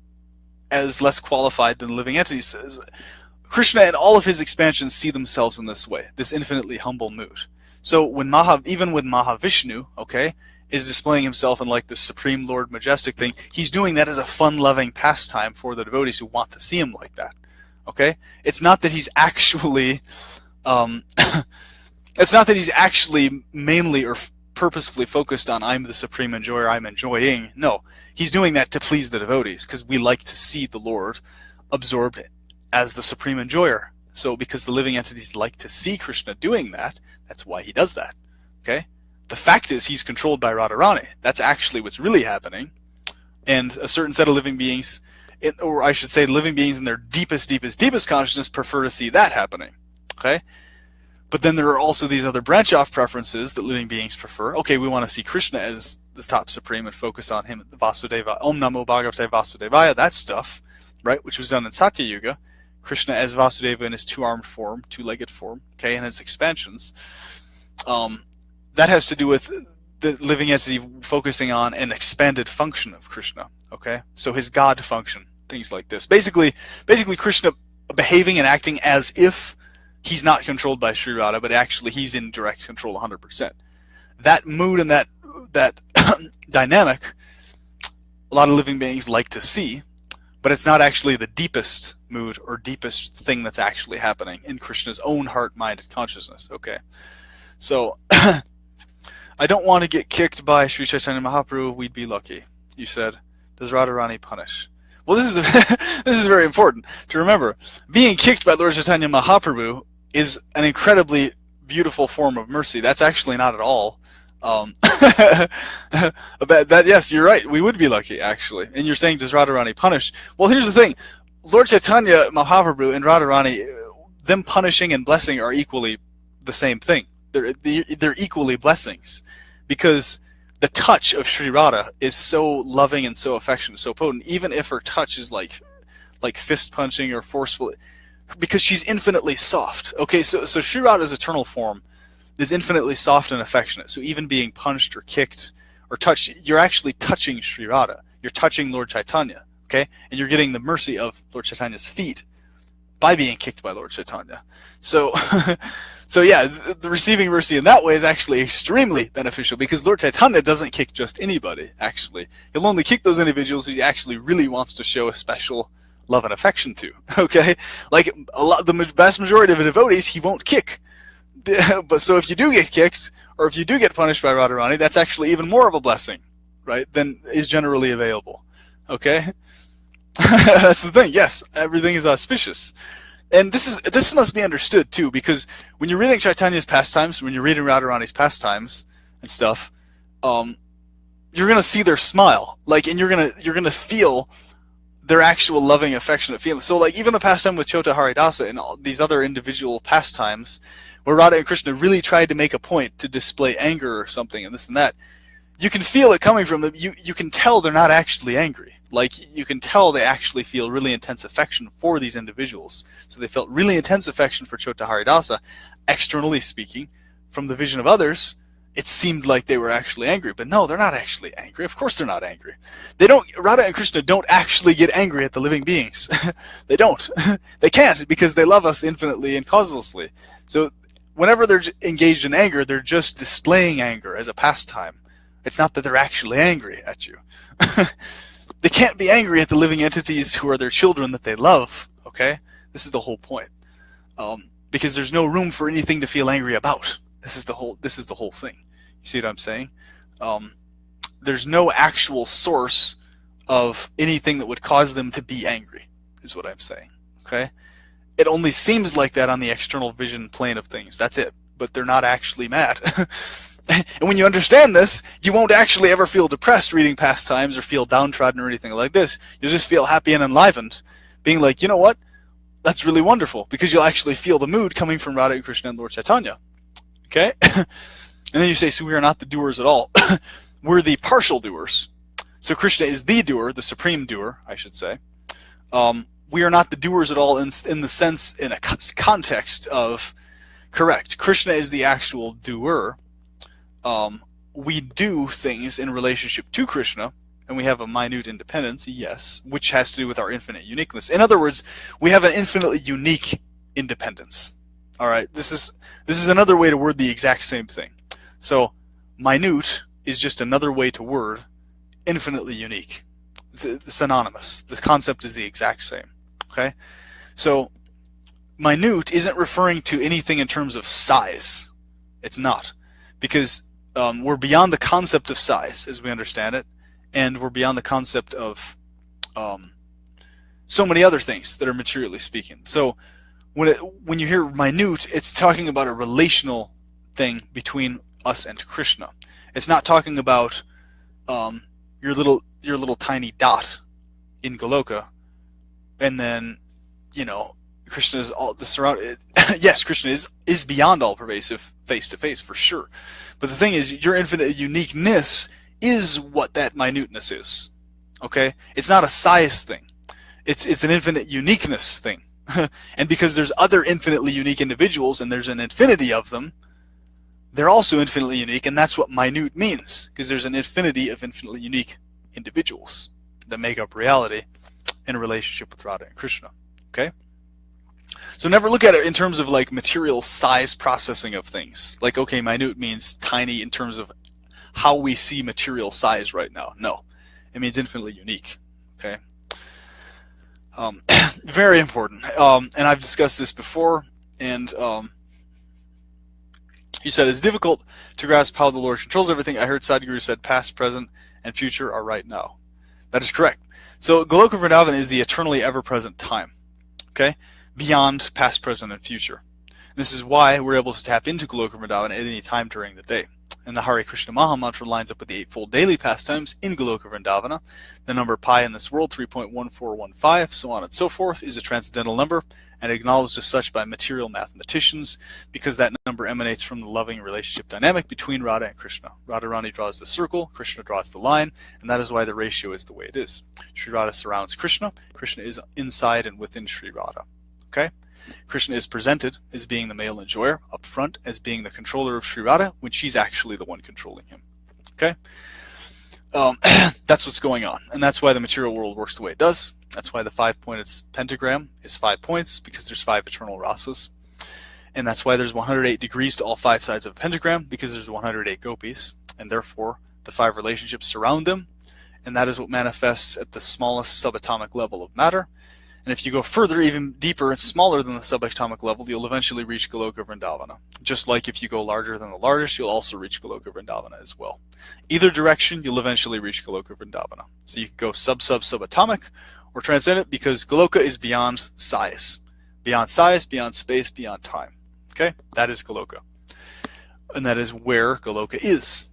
as less qualified than living entities. Krishna and all of his expansions see themselves in this way, this infinitely humble mood. So when even when Mahavishnu, okay, is displaying himself in like this supreme Lord majestic thing, he's doing that as a fun-loving pastime for the devotees who want to see him like that. Okay? It's not that he's actually mainly or purposefully focused on I'm the supreme enjoyer, I'm enjoying. No, he's doing that to please the devotees because we like to see the Lord absorbed as the supreme enjoyer. So because the living entities like to see Krishna doing that, that's why he does that. Okay? The fact is he's controlled by Radharani. That's actually what's really happening. And a certain set of living beings, or I should say living beings in their deepest consciousness prefer to see that happening. Okay? But then there are also these other branch-off preferences that living beings prefer. Okay, we want to see Krishna as the top supreme and focus on him, Vasudeva, Om Namo Bhagavate Vasudevaya, that stuff, right, which was done in Satya Yuga. Krishna as Vasudeva in his two-armed form, two-legged form, okay, and his expansions. That has to do with the living entity focusing on an expanded function of Krishna, okay? So his God function, things like this. Basically Krishna behaving and acting as if he's not controlled by Shri Radha, but actually he's in direct control 100%. That mood and that dynamic, a lot of living beings like to see, but it's not actually the deepest mood or deepest thing that's actually happening in Krishna's own heart, mind, and consciousness. Okay, so I don't want to get kicked by Sri Chaitanya Mahaprabhu. We'd be lucky. You said, does Radharani punish? Well, this is very important to remember. Being kicked by Lord Chaitanya Mahaprabhu is an incredibly beautiful form of mercy. That's actually not at all. Yes, you're right. We would be lucky, actually. And you're saying, does Radharani punish? Well, here's the thing. Lord Chaitanya Mahaprabhu and Radharani, them punishing and blessing are equally the same thing. They're equally blessings, because the touch of Shri Radha is so loving and so affectionate, so potent, even if her touch is like fist punching or forceful, because she's infinitely soft. Okay, so Shri Radha's eternal form is infinitely soft and affectionate. So even being punched or kicked or touched, you're actually touching Shri Radha. You're touching Lord Chaitanya, okay? And you're getting the mercy of Lord Chaitanya's feet by being kicked by Lord Chaitanya. So, so yeah, the receiving mercy in that way is actually extremely beneficial, because Lord Chaitanya doesn't kick just anybody, actually. He'll only kick those individuals who he actually really wants to show a special love and affection to, okay? Like the vast majority of the devotees, he won't kick. But so if you do get kicked, or if you do get punished by Radharani, that's actually even more of a blessing, right, than is generally available, okay? That's the thing. Yes, everything is auspicious. And this must be understood too, because when you're reading Chaitanya's pastimes, when you're reading Radharani's pastimes and stuff, you're gonna see their smile, like, and you're gonna feel their actual loving, affectionate feeling. So, like, even the pastime with Chota Haridasa and all these other individual pastimes, where Radha and Krishna really tried to make a point to display anger or something and this and that, you can feel it coming from them. You can tell they're not actually angry. Like, you can tell they actually feel really intense affection for these individuals. So they felt really intense affection for Chota Haridasa. Externally speaking, from the vision of others, it seemed like they were actually angry. But no, they're not actually angry. Of course they're not angry. Radha and Krishna don't actually get angry at the living beings. They don't. They can't, because they love us infinitely and causelessly. So whenever they're engaged in anger, they're just displaying anger as a pastime. It's not that they're actually angry at you. They can't be angry at the living entities who are their children that they love, okay? This is the whole point. Because there's no room for anything to feel angry about. This is the whole thing. You see what I'm saying? There's no actual source of anything that would cause them to be angry, is what I'm saying, okay? It only seems like that on the external vision plane of things. That's it. But they're not actually mad. And when you understand this, you won't actually ever feel depressed reading pastimes or feel downtrodden or anything like this. You'll just feel happy and enlivened, being like, you know what? That's really wonderful, because you'll actually feel the mood coming from Radha and Krishna and Lord Chaitanya. Okay? And then you say, so we are not the doers at all. We're the partial doers. So Krishna is the doer, the supreme doer, I should say. We are not the doers at all in the sense, in a context of, correct, Krishna is the actual doer. We do things in relationship to Krishna, and we have a minute independence, yes, which has to do with our infinite uniqueness. In other words, we have an infinitely unique independence. All right, this is another way to word the exact same thing. So, minute is just another way to word infinitely unique. It's synonymous. The concept is the exact same. Okay, so minute isn't referring to anything in terms of size. It's not, because we're beyond the concept of size as we understand it, and we're beyond the concept of so many other things that are materially speaking. So when you hear minute, it's talking about a relational thing between us and Krishna. It's not talking about your little tiny dot in Goloka, and then, you know, Krishna is all the surround. Yes, Krishna is beyond all pervasive, face to face, for sure. But the thing is, your infinite uniqueness is what that minuteness is. Okay, it's not a size thing. It's an infinite uniqueness thing. And because there's other infinitely unique individuals, and there's an infinity of them, they're also infinitely unique, and that's what minute means, because there's an infinity of infinitely unique individuals that make up reality in a relationship with Radha and Krishna. Okay? So never look at it in terms of like material size processing of things. Like, okay, minute means tiny in terms of how we see material size right now. No, it means infinitely unique. Okay? Very important. And I've discussed this before, and you said it's difficult to grasp how the Lord controls everything. I heard Sadhguru said past, present, and future are right now. That is correct. So Goloka Vrindavana is the eternally ever-present time, okay, beyond past, present, and future. This is why we're able to tap into Goloka Vrindavana at any time during the day. And the Hare Krishna Mahamantra lines up with the eightfold daily pastimes in Goloka Vrindavana. The number pi in this world, 3.1415, so on and so forth, is a transcendental number and acknowledged as such by material mathematicians, because that number emanates from the loving relationship dynamic between Radha and Krishna. Radharani draws the circle, Krishna draws the line, and that is why the ratio is the way it is. Shri Radha surrounds Krishna. Krishna is inside and within Shri Radha. Okay? Krishna is presented as being the male enjoyer up front, as being the controller of Shri Radha, when she's actually the one controlling him. Okay? That's what's going on, and that's why the material world works the way it does. That's why the 5-pointed pentagram is 5 points, because there's 5 eternal rasas. And that's why there's 108 degrees to all 5 sides of a pentagram, because there's 108 gopis, and therefore the 5 relationships surround them, and that is what manifests at the smallest subatomic level of matter. And if you go further, even deeper and smaller than the subatomic level, you'll eventually reach Goloka Vrindavana. Just like if you go larger than the largest, you'll also reach Goloka Vrindavana as well. Either direction, you'll eventually reach Goloka Vrindavana. So you can go subatomic, or transcendent, because Goloka is beyond size. Beyond size, beyond space, beyond time. Okay? That is Goloka. And that is where Goloka is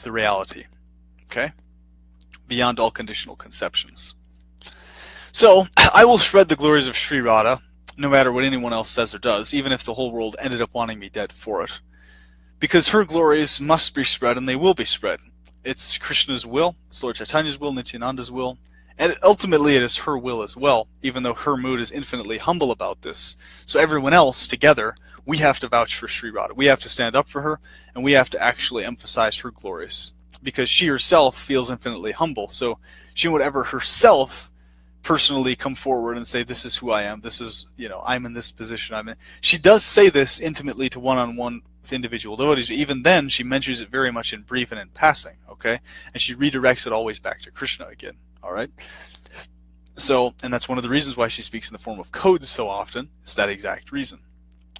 the reality. Okay? Beyond all conditional conceptions. So, I will spread the glories of Shri Radha, no matter what anyone else says or does, even if the whole world ended up wanting me dead for it. Because her glories must be spread, and they will be spread. It's Krishna's will, it's Lord Chaitanya's will, Nityananda's will, and ultimately it is her will as well, even though her mood is infinitely humble about this. So everyone else, together, we have to vouch for Shri Radha. We have to stand up for her, and we have to actually emphasize her glories. Because she herself feels infinitely humble, so she would ever herself personally come forward and say, this is who I am, this is, you know, I'm in this position I'm in. She does say this intimately to one-on-one with individual devotees, but even then she mentions it very much in brief and in passing, okay? And she redirects it always back to Krishna again, all right? So, and that's one of the reasons why she speaks in the form of codes so often, is that exact reason,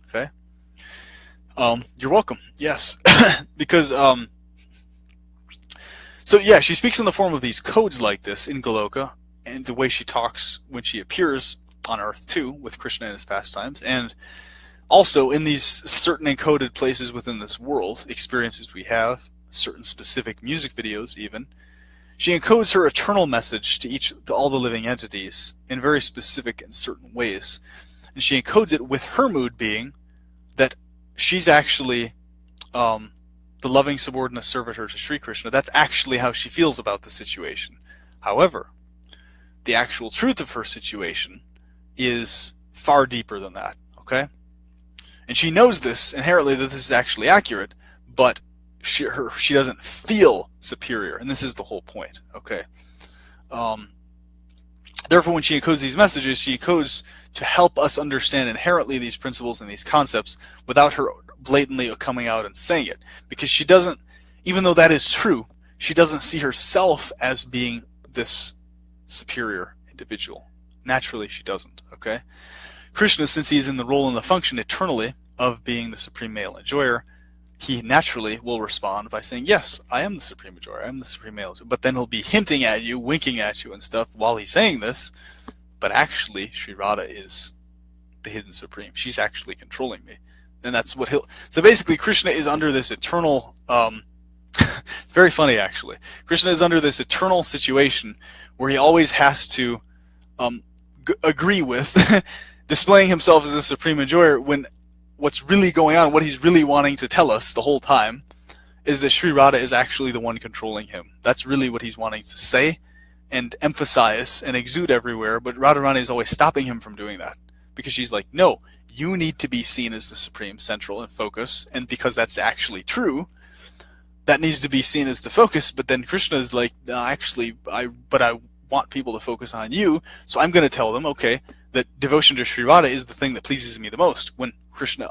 okay? You're welcome, yes. Because, so yeah, she speaks in the form of these codes like this in Goloka, and the way she talks when she appears on Earth too, with Krishna and his pastimes, and also in these certain encoded places within this world, experiences we have, certain specific music videos even, she encodes her eternal message to all the living entities in very specific and certain ways. And she encodes it with her mood being that she's actually the loving subordinate servitor to Sri Krishna. That's actually how she feels about the situation. However, the actual truth of her situation is far deeper than that, okay? And she knows this inherently, that this is actually accurate, but she doesn't feel superior, and this is the whole point, okay? Therefore, when she encodes these messages, she encodes to help us understand inherently these principles and these concepts without her blatantly coming out and saying it. Because she doesn't, even though that is true, she doesn't see herself as being this superior individual. Naturally, she doesn't, okay? Krishna, since he's in the role and the function eternally of being the supreme male enjoyer, he naturally will respond by saying, yes, I am the supreme enjoyer, I am the supreme male enjoyer. But then he'll be hinting at you, winking at you and stuff while he's saying this, but actually, Shri Radha is the hidden supreme. She's actually controlling me. And that's what he'll... So basically, Krishna is under this eternal... it's very funny, actually. Krishna is under this eternal situation where he always has to agree with displaying himself as a supreme enjoyer, when what's really going on, what he's really wanting to tell us the whole time, is that Shri Radha is actually the one controlling him. That's really what he's wanting to say and emphasize and exude everywhere, but Radharani is always stopping him from doing that, because she's like, no, you need to be seen as the supreme central and focus, and because that's actually true, that needs to be seen as the focus. But then Krishna is like, no, actually, I want people to focus on you, so I'm going to tell them, okay, that devotion to Shri Radha is the thing that pleases me the most. When Krishna,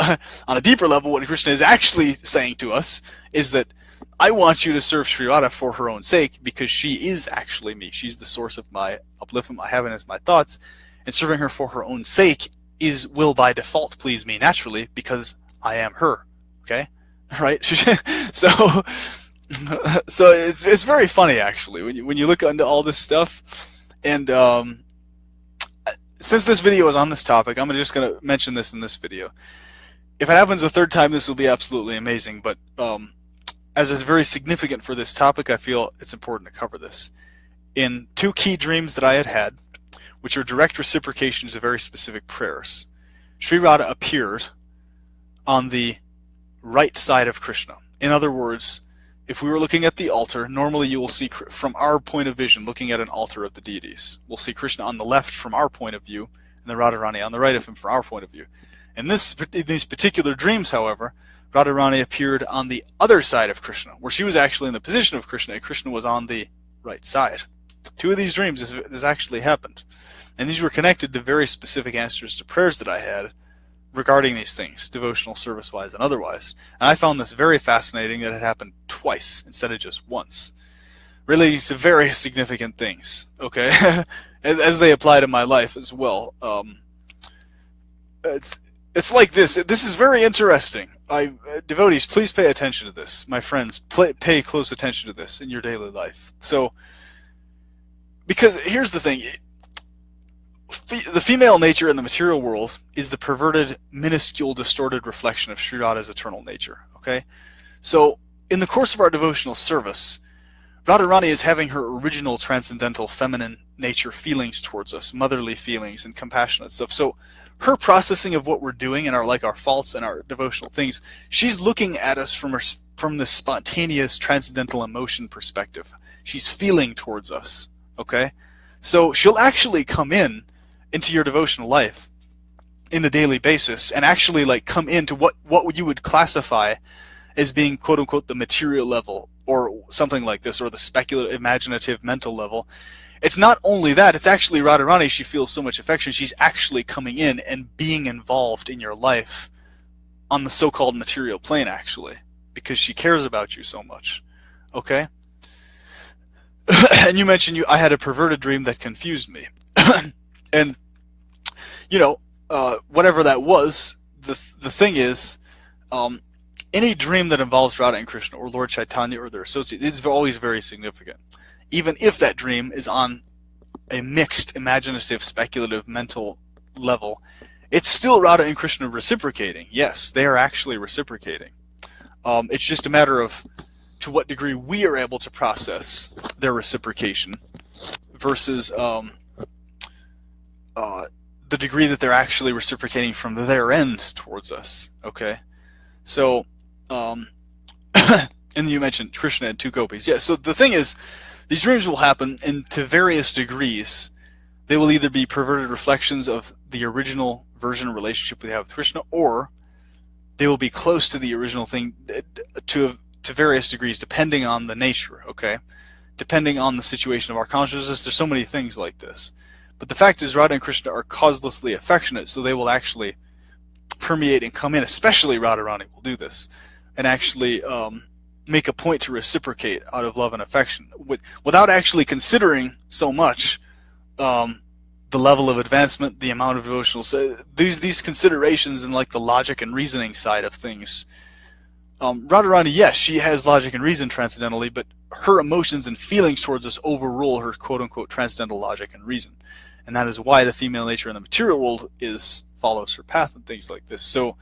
on a deeper level, what Krishna is actually saying to us is that I want you to serve Shri Radha for her own sake, because she is actually me. She's the source of my upliftment, my happiness, my thoughts, and serving her for her own sake will by default please me naturally, because I am her. Okay, right? So it's very funny, actually, when you look into all this stuff. And since this video is on this topic, I'm just going to mention this in this video. If it happens a third time, this will be absolutely amazing. But as is very significant for this topic, I feel it's important to cover this. In 2 key dreams that I had, which are direct reciprocations of very specific prayers, Shri Radha appeared on the right side of Krishna. In other words, if we were looking at the altar, normally you will see, from our point of vision, looking at an altar of the deities, we'll see Krishna on the left from our point of view, and the Radharani on the right of him from our point of view. In these particular dreams, however, Radharani appeared on the other side of Krishna, where she was actually in the position of Krishna, and Krishna was on the right side. 2 of these dreams, this actually happened. And these were connected to very specific answers to prayers that I had regarding these things, devotional, service-wise, and otherwise. And I found this very fascinating that it happened twice instead of just once, relating to very significant things, okay, as they apply to my life as well. It's like this. This is very interesting. Devotees, please pay attention to this. My friends, pay close attention to this in your daily life. So, because here's the thing. The female nature in the material world is the perverted, minuscule, distorted reflection of Shri Radha's eternal nature. Okay? So, in the course of our devotional service, Radharani is having her original transcendental feminine nature feelings towards us, motherly feelings and compassionate stuff. So, her processing of what we're doing and our faults and our devotional things, she's looking at us from this spontaneous transcendental emotion perspective. She's feeling towards us. Okay? So, she'll actually come into your devotional life in a daily basis and actually come into what you would classify as being quote unquote the material level or something like this, or the speculative, imaginative, mental level. It's not only that, it's actually Radharani. She feels so much affection. She's actually coming in and being involved in your life on the so-called material plane, actually, because she cares about you so much. Okay? And you mentioned I had a perverted dream that confused me. And, whatever that was, the thing is, any dream that involves Radha and Krishna or Lord Chaitanya or their associates is always very significant. Even if that dream is on a mixed, imaginative, speculative, mental level, it's still Radha and Krishna reciprocating. Yes, they are actually reciprocating. It's just a matter of to what degree we are able to process their reciprocation versus the degree that they're actually reciprocating from their end towards us. Okay? So, and you mentioned Krishna and 2 gopis. Yeah, so the thing is, these dreams will happen, and to various degrees, they will either be perverted reflections of the original version of relationship we have with Krishna, or they will be close to the original thing to various degrees, depending on the nature, okay? Depending on the situation of our consciousness. There's so many things like this. But the fact is, Radha and Krishna are causelessly affectionate, so they will actually permeate and come in, especially Radharani will do this, and actually make a point to reciprocate out of love and affection, without actually considering so much the level of advancement, the amount of devotional. These considerations and the logic and reasoning side of things. Radharani, yes, she has logic and reason transcendentally, but her emotions and feelings towards us overrule her quote-unquote transcendental logic and reason. And that is why the female nature in the material world follows her path and things like this. So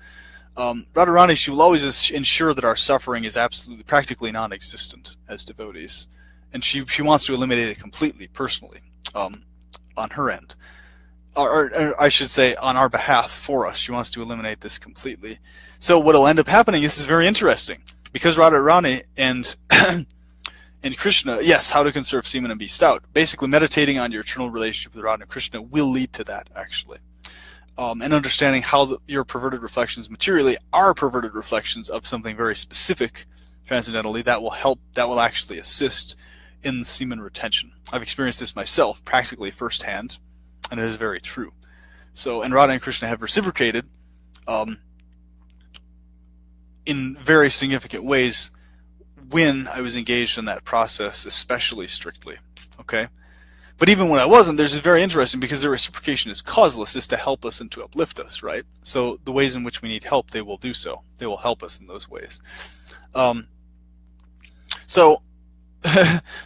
Radharani, she will always ensure that our suffering is absolutely, practically non-existent as devotees. And she wants to eliminate it completely, personally, on her end. Or I should say, on our behalf, for us. She wants to eliminate this completely. So what will end up happening, this is very interesting, because Radharani and Krishna, yes, how to conserve semen and be stout. Basically, meditating on your eternal relationship with Radha and Krishna will lead to that, actually. And understanding how your perverted reflections materially are perverted reflections of something very specific, transcendentally, that will help, that will actually assist in semen retention. I've experienced this myself, practically firsthand, and it is very true. So, and Radha and Krishna have reciprocated in very significant ways when I was engaged in that process, especially strictly. Okay? But even when I wasn't, there's very interesting, because the reciprocation is causeless, is to help us and to uplift us, right? So the ways in which we need help, they will do so. They will help us in those ways. So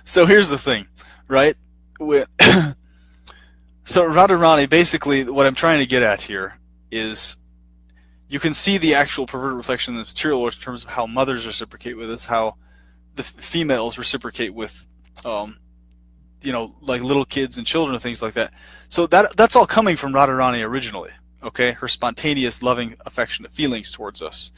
here's the thing, right? So Radharani, basically, what I'm trying to get at here is, you can see the actual perverted reflection in the material world in terms of how mothers reciprocate with us, how the females reciprocate with, you know, like little kids and children and things like that. So that's all coming from Radharani originally, okay? Her spontaneous, loving, affectionate feelings towards us.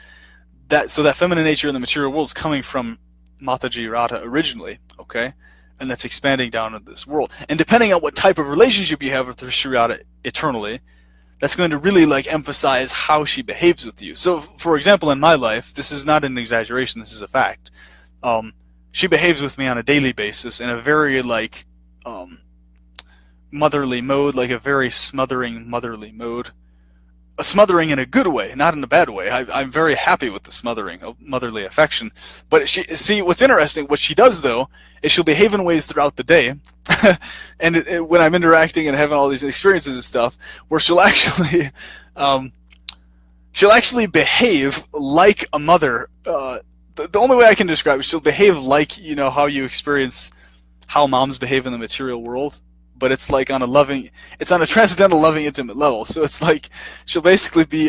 So that feminine nature in the material world is coming from Mataji Radha originally, okay? And that's expanding down into this world. And depending on what type of relationship you have with her Shri Radha eternally, that's going to really like emphasize how she behaves with you. So, for example, in my life, this is not an exaggeration, this is a fact. She behaves with me on a daily basis in a very like motherly mode, like a very smothering motherly mode. A smothering in a good way, not in a bad way. I'm very happy with the smothering of motherly affection. But see, what's interesting, what she does though, is she'll behave in ways throughout the day, and when I'm interacting and having all these experiences and stuff, where she'll actually behave like a mother. The only way I can describe it, she'll behave like, you know, how you experience how moms behave in the material world. But it's like on a loving, it's on a transcendental, loving, intimate level. So it's like she'll basically be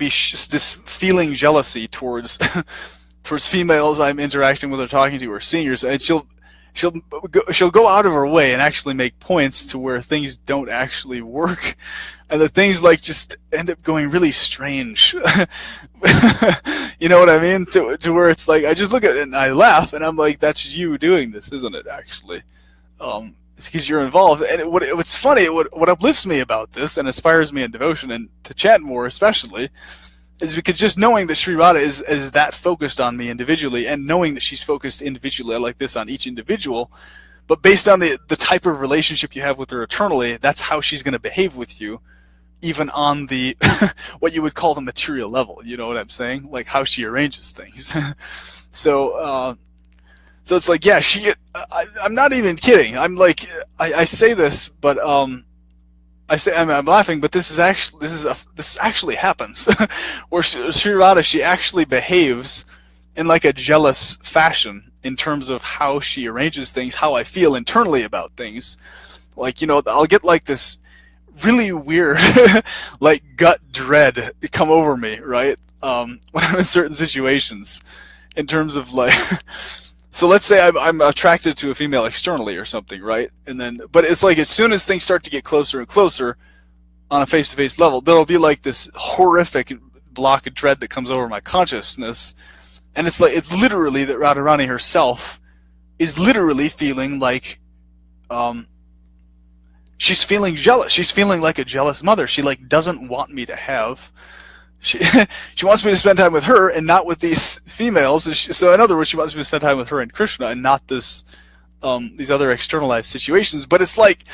just this feeling jealousy towards towards females I'm interacting with or talking to or seniors, and she'll go out of her way and actually make points to where things don't actually work, and the things like just end up going really strange. You know what I mean? To where it's like, I just look at it and I laugh, and I'm like, that's you doing this, isn't it, actually? It's because you're involved. And what's funny, what uplifts me about this and inspires me in devotion and to chant more especially, is because just knowing that Shri Radha is that focused on me individually, and knowing that she's focused individually like this on each individual, but based on the type of relationship you have with her eternally, that's how she's going to behave with you, even on the what you would call the material level. You know what I'm saying? Like how she arranges things. So it's like, yeah, I'm not even kidding. I'm like, I say this, but I'm laughing, but this actually happens, where Shri Radha, she actually behaves in like a jealous fashion in terms of how she arranges things, how I feel internally about things. Like, you know, I'll get like this really weird like gut dread come over me, right? When I'm in certain situations, in terms of like so let's say I'm attracted to a female externally or something, right? And then, but it's like as soon as things start to get closer and closer on a face-to-face level, there'll be like this horrific block of dread that comes over my consciousness, and it's like, it's literally that Radharani herself is literally feeling like she's feeling jealous. She's feeling like a jealous mother. She like doesn't want me to have. She wants me to spend time with her and not with these females. So in other words, she wants me to spend time with her and Krishna and not these other externalized situations. But it's like,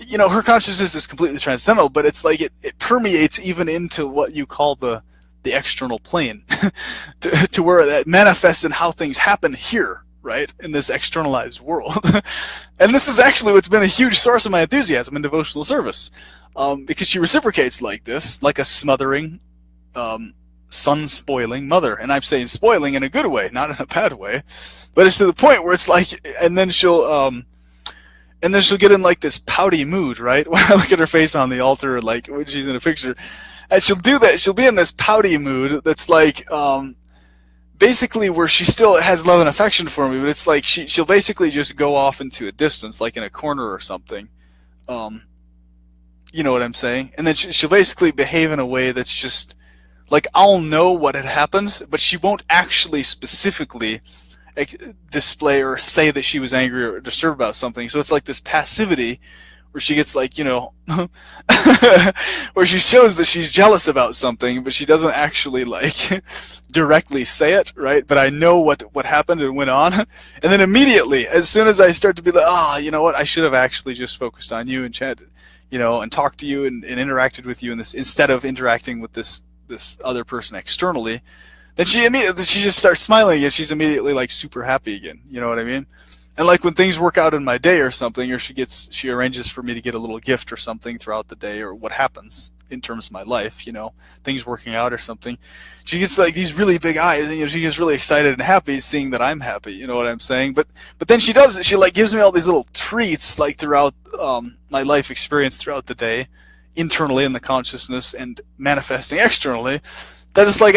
you know, her consciousness is completely transcendental, but it's like it permeates even into what you call the external plane, to where that manifests in how things happen here, right, in this externalized world. And this is actually what's been a huge source of my enthusiasm in devotional service, because she reciprocates like this, like a smothering, sun-spoiling mother. And I'm saying spoiling in a good way, not in a bad way, but it's to the point where it's like, and then she'll get in like this pouty mood, right? When I look at her face on the altar, like when she's in a picture, And she'll do that. She'll be in this pouty mood that's like, basically where she still has love and affection for me, but it's like she'll basically just go off into a distance, like in a corner or something. You know what I'm saying? And then she'll basically behave in a way that's just, like, I'll know what had happened, but she won't actually specifically display or say that she was angry or disturbed about something. So it's like this passivity where she gets like, where she shows that she's jealous about something, but she doesn't actually like directly say it, right? But I know what happened and went on. And then immediately, as soon as I start to be like, you know what, I should have actually just focused on you and chatted, and talked to you and interacted with you in this, instead of interacting with this other person externally, then she just starts smiling and she's immediately like super happy again. You know what I mean? And like when things work out in my day or something, or she arranges for me to get a little gift or something throughout the day, or what happens in terms of my life, things working out or something, she gets like these really big eyes, and she gets really excited and happy seeing that I'm happy. You know what I'm saying? But then she does it. She like gives me all these little treats like throughout my life experience throughout the day, internally in the consciousness and manifesting externally. That is like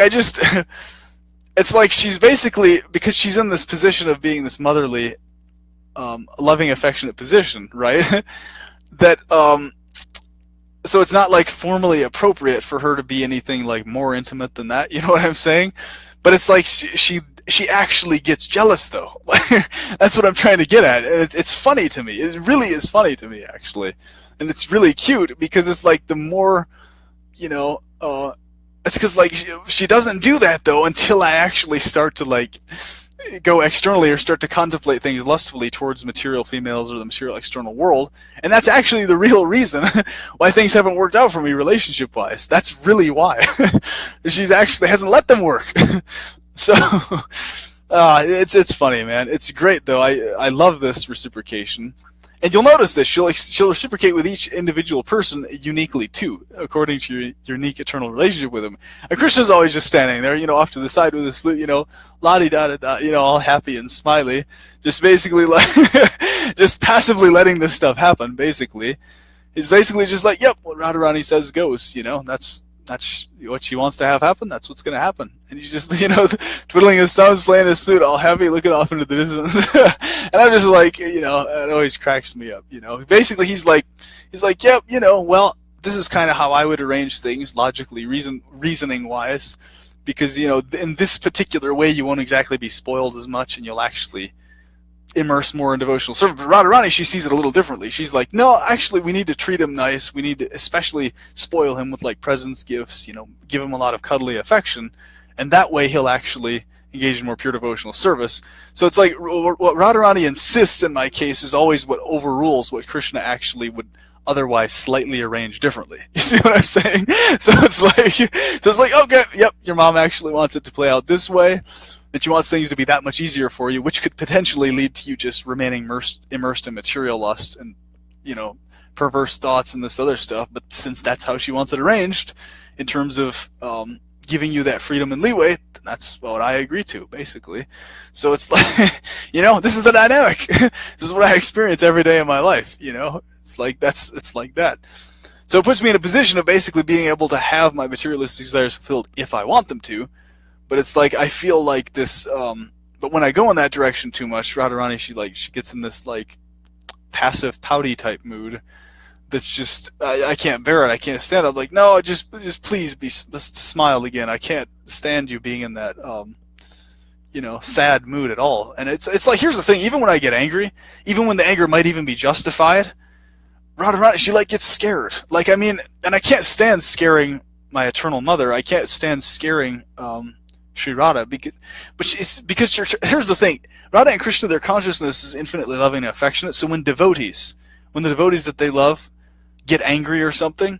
it's like she's basically, because she's in this position of being this motherly, loving, affectionate position, right? That so it's not like formally appropriate for her to be anything like more intimate than that. You know what I'm saying? But it's like she actually gets jealous though. That's what I'm trying to get at. And it's funny to me. It really is funny to me, actually. And it's really cute because it's like the more, it's because like she doesn't do that though until I actually start to like go externally or start to contemplate things lustfully towards material females or the material external world. And that's actually the real reason why things haven't worked out for me relationship-wise. That's really why. She's actually hasn't let them work. So it's funny, man. It's great though. I love this reciprocation. And you'll notice this, she'll reciprocate with each individual person uniquely too, according to your unique eternal relationship with him. And Krishna's always just standing there, off to the side with his flute, la-di-da-da-da, all happy and smiley, just basically like, just passively letting this stuff happen, basically. He's basically just like, yep, what Radharani says goes, that's what she wants to have happen, that's what's going to happen. And he's just, twiddling his thumbs, playing his flute, all happy, looking off into the distance. And I'm just like, it always cracks me up, Basically, he's like, yep, well, this is kind of how I would arrange things, logically, reasoning-wise, because, in this particular way, you won't exactly be spoiled as much, and you'll actually immerse more in devotional service. But Radharani, she sees it a little differently. She's like, no, actually, we need to treat him nice. We need to especially spoil him with like presents, gifts, give him a lot of cuddly affection. And that way he'll actually engage in more pure devotional service. So it's like what Radharani insists in my case is always what overrules what Krishna actually would otherwise slightly arrange differently. You see what I'm saying? So it's like, okay, yep, your mom actually wants it to play out this way. That she wants things to be that much easier for you, which could potentially lead to you just remaining immersed in material lust and, perverse thoughts and this other stuff. But since that's how she wants it arranged, in terms of giving you that freedom and leeway, that's what I agree to, basically. So it's like, this is the dynamic. This is what I experience every day of my life, It's like that. So it puts me in a position of basically being able to have my materialistic desires fulfilled if I want them to. But it's like I feel like this. But when I go in that direction too much, Radharani, she gets in this like passive, pouty type mood. That's just I can't bear it. I can't stand it. I'm like, no, just please just smile again. I can't stand you being in that sad mood at all. And it's like, here's the thing. Even when I get angry, even when the anger might even be justified, Radharani, she like gets scared. Like, I mean, and I can't stand scaring my eternal mother. I can't stand scaring Shri Radha, because here's the thing, Radha and Krishna, their consciousness is infinitely loving and affectionate. So when the devotees that they love get angry or something,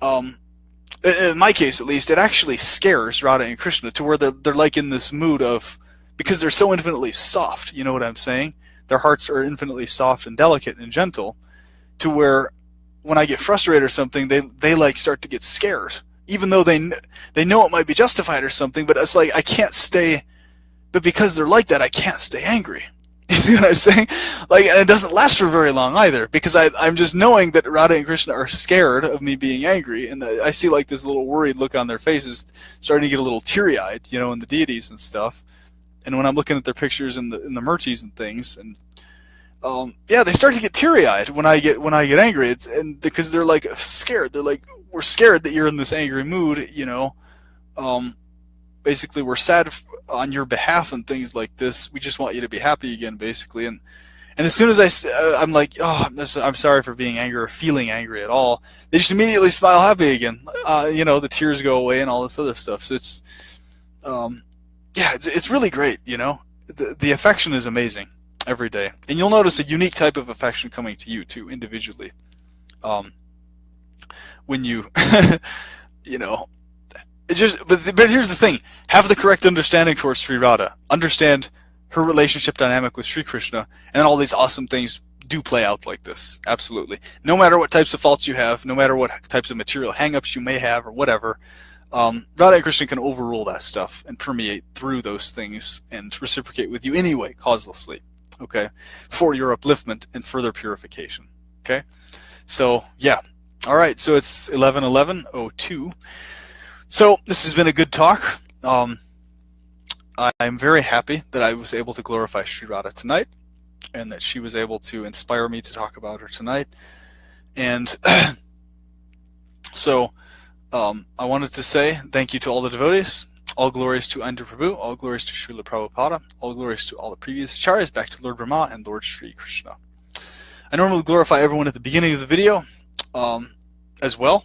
in my case at least, it actually scares Radha and Krishna to where they're like in this mood of, because they're so infinitely soft, you know what I'm saying? Their hearts are infinitely soft and delicate and gentle, to where when I get frustrated or something, they like start to get scared. Even though they know it might be justified or something, but it's like I can't stay. But because they're like that, I can't stay angry. You see what I'm saying? Like, and it doesn't last for very long either, because I'm just knowing that Radha and Krishna are scared of me being angry, and I see like this little worried look on their faces, starting to get a little teary-eyed, you know, in the deities and stuff. And when I'm looking at their pictures in the murtis and things, and yeah, they start to get teary-eyed when I get angry. And because they're like scared. They're like, we're scared that you're in this angry mood, you know. Basically, we're sad on your behalf and things like this. We just want you to be happy again, basically. And as soon as I'm like, oh, I'm sorry for being angry or feeling angry at all, they just immediately smile happy again. You know, the tears go away and all this other stuff. So it's, yeah, it's really great. You know, the affection is amazing every day, and you'll notice a unique type of affection coming to you too, individually. When you, you know. It just, but here's the thing: have the correct understanding towards Shri Radha. Understand her relationship dynamic with Shri Krishna, and all these awesome things do play out like this. Absolutely. No matter what types of faults you have, no matter what types of material hang-ups you may have, or whatever, Radha and Krishna can overrule that stuff and permeate through those things and reciprocate with you anyway, causelessly. Okay, for your upliftment and further purification. Okay, so yeah, all right. So it's 11:11:02. So this has been a good talk. I'm very happy that I was able to glorify Shri Radha tonight, and that she was able to inspire me to talk about her tonight. And so I wanted to say thank you to all the devotees. All glories to Andhra Prabhu, all glories to Srila Prabhupada, all glories to all the previous acharyas, back to Lord Brahma and Lord Shri Krishna. I normally glorify everyone at the beginning of the video as well.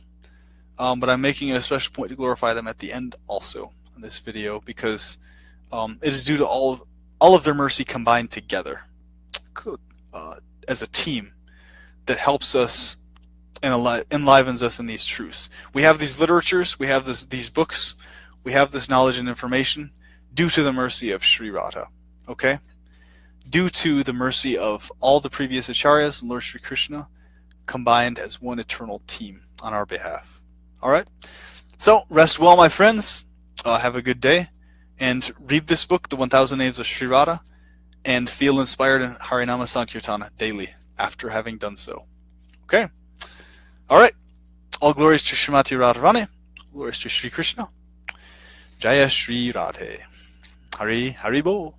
But I'm making it a special point to glorify them at the end also in this video, because it is due to all of their mercy combined together as a team that helps us and enlivens us in these truths. We have these literatures, we have these books, we have this knowledge and information due to the mercy of Shri Radha. Okay? Due to the mercy of all the previous acharyas and Lord Shri Krishna combined as one eternal team on our behalf. Alright, so rest well, my friends. Have a good day, and read this book, The 1000 Names of Shri Radha, and feel inspired in Harinama Sankirtana daily after having done so. Okay, alright, all glories to Srimati Radharani, glories to Shri Krishna, Jaya Shri Radhe, Hari Bol.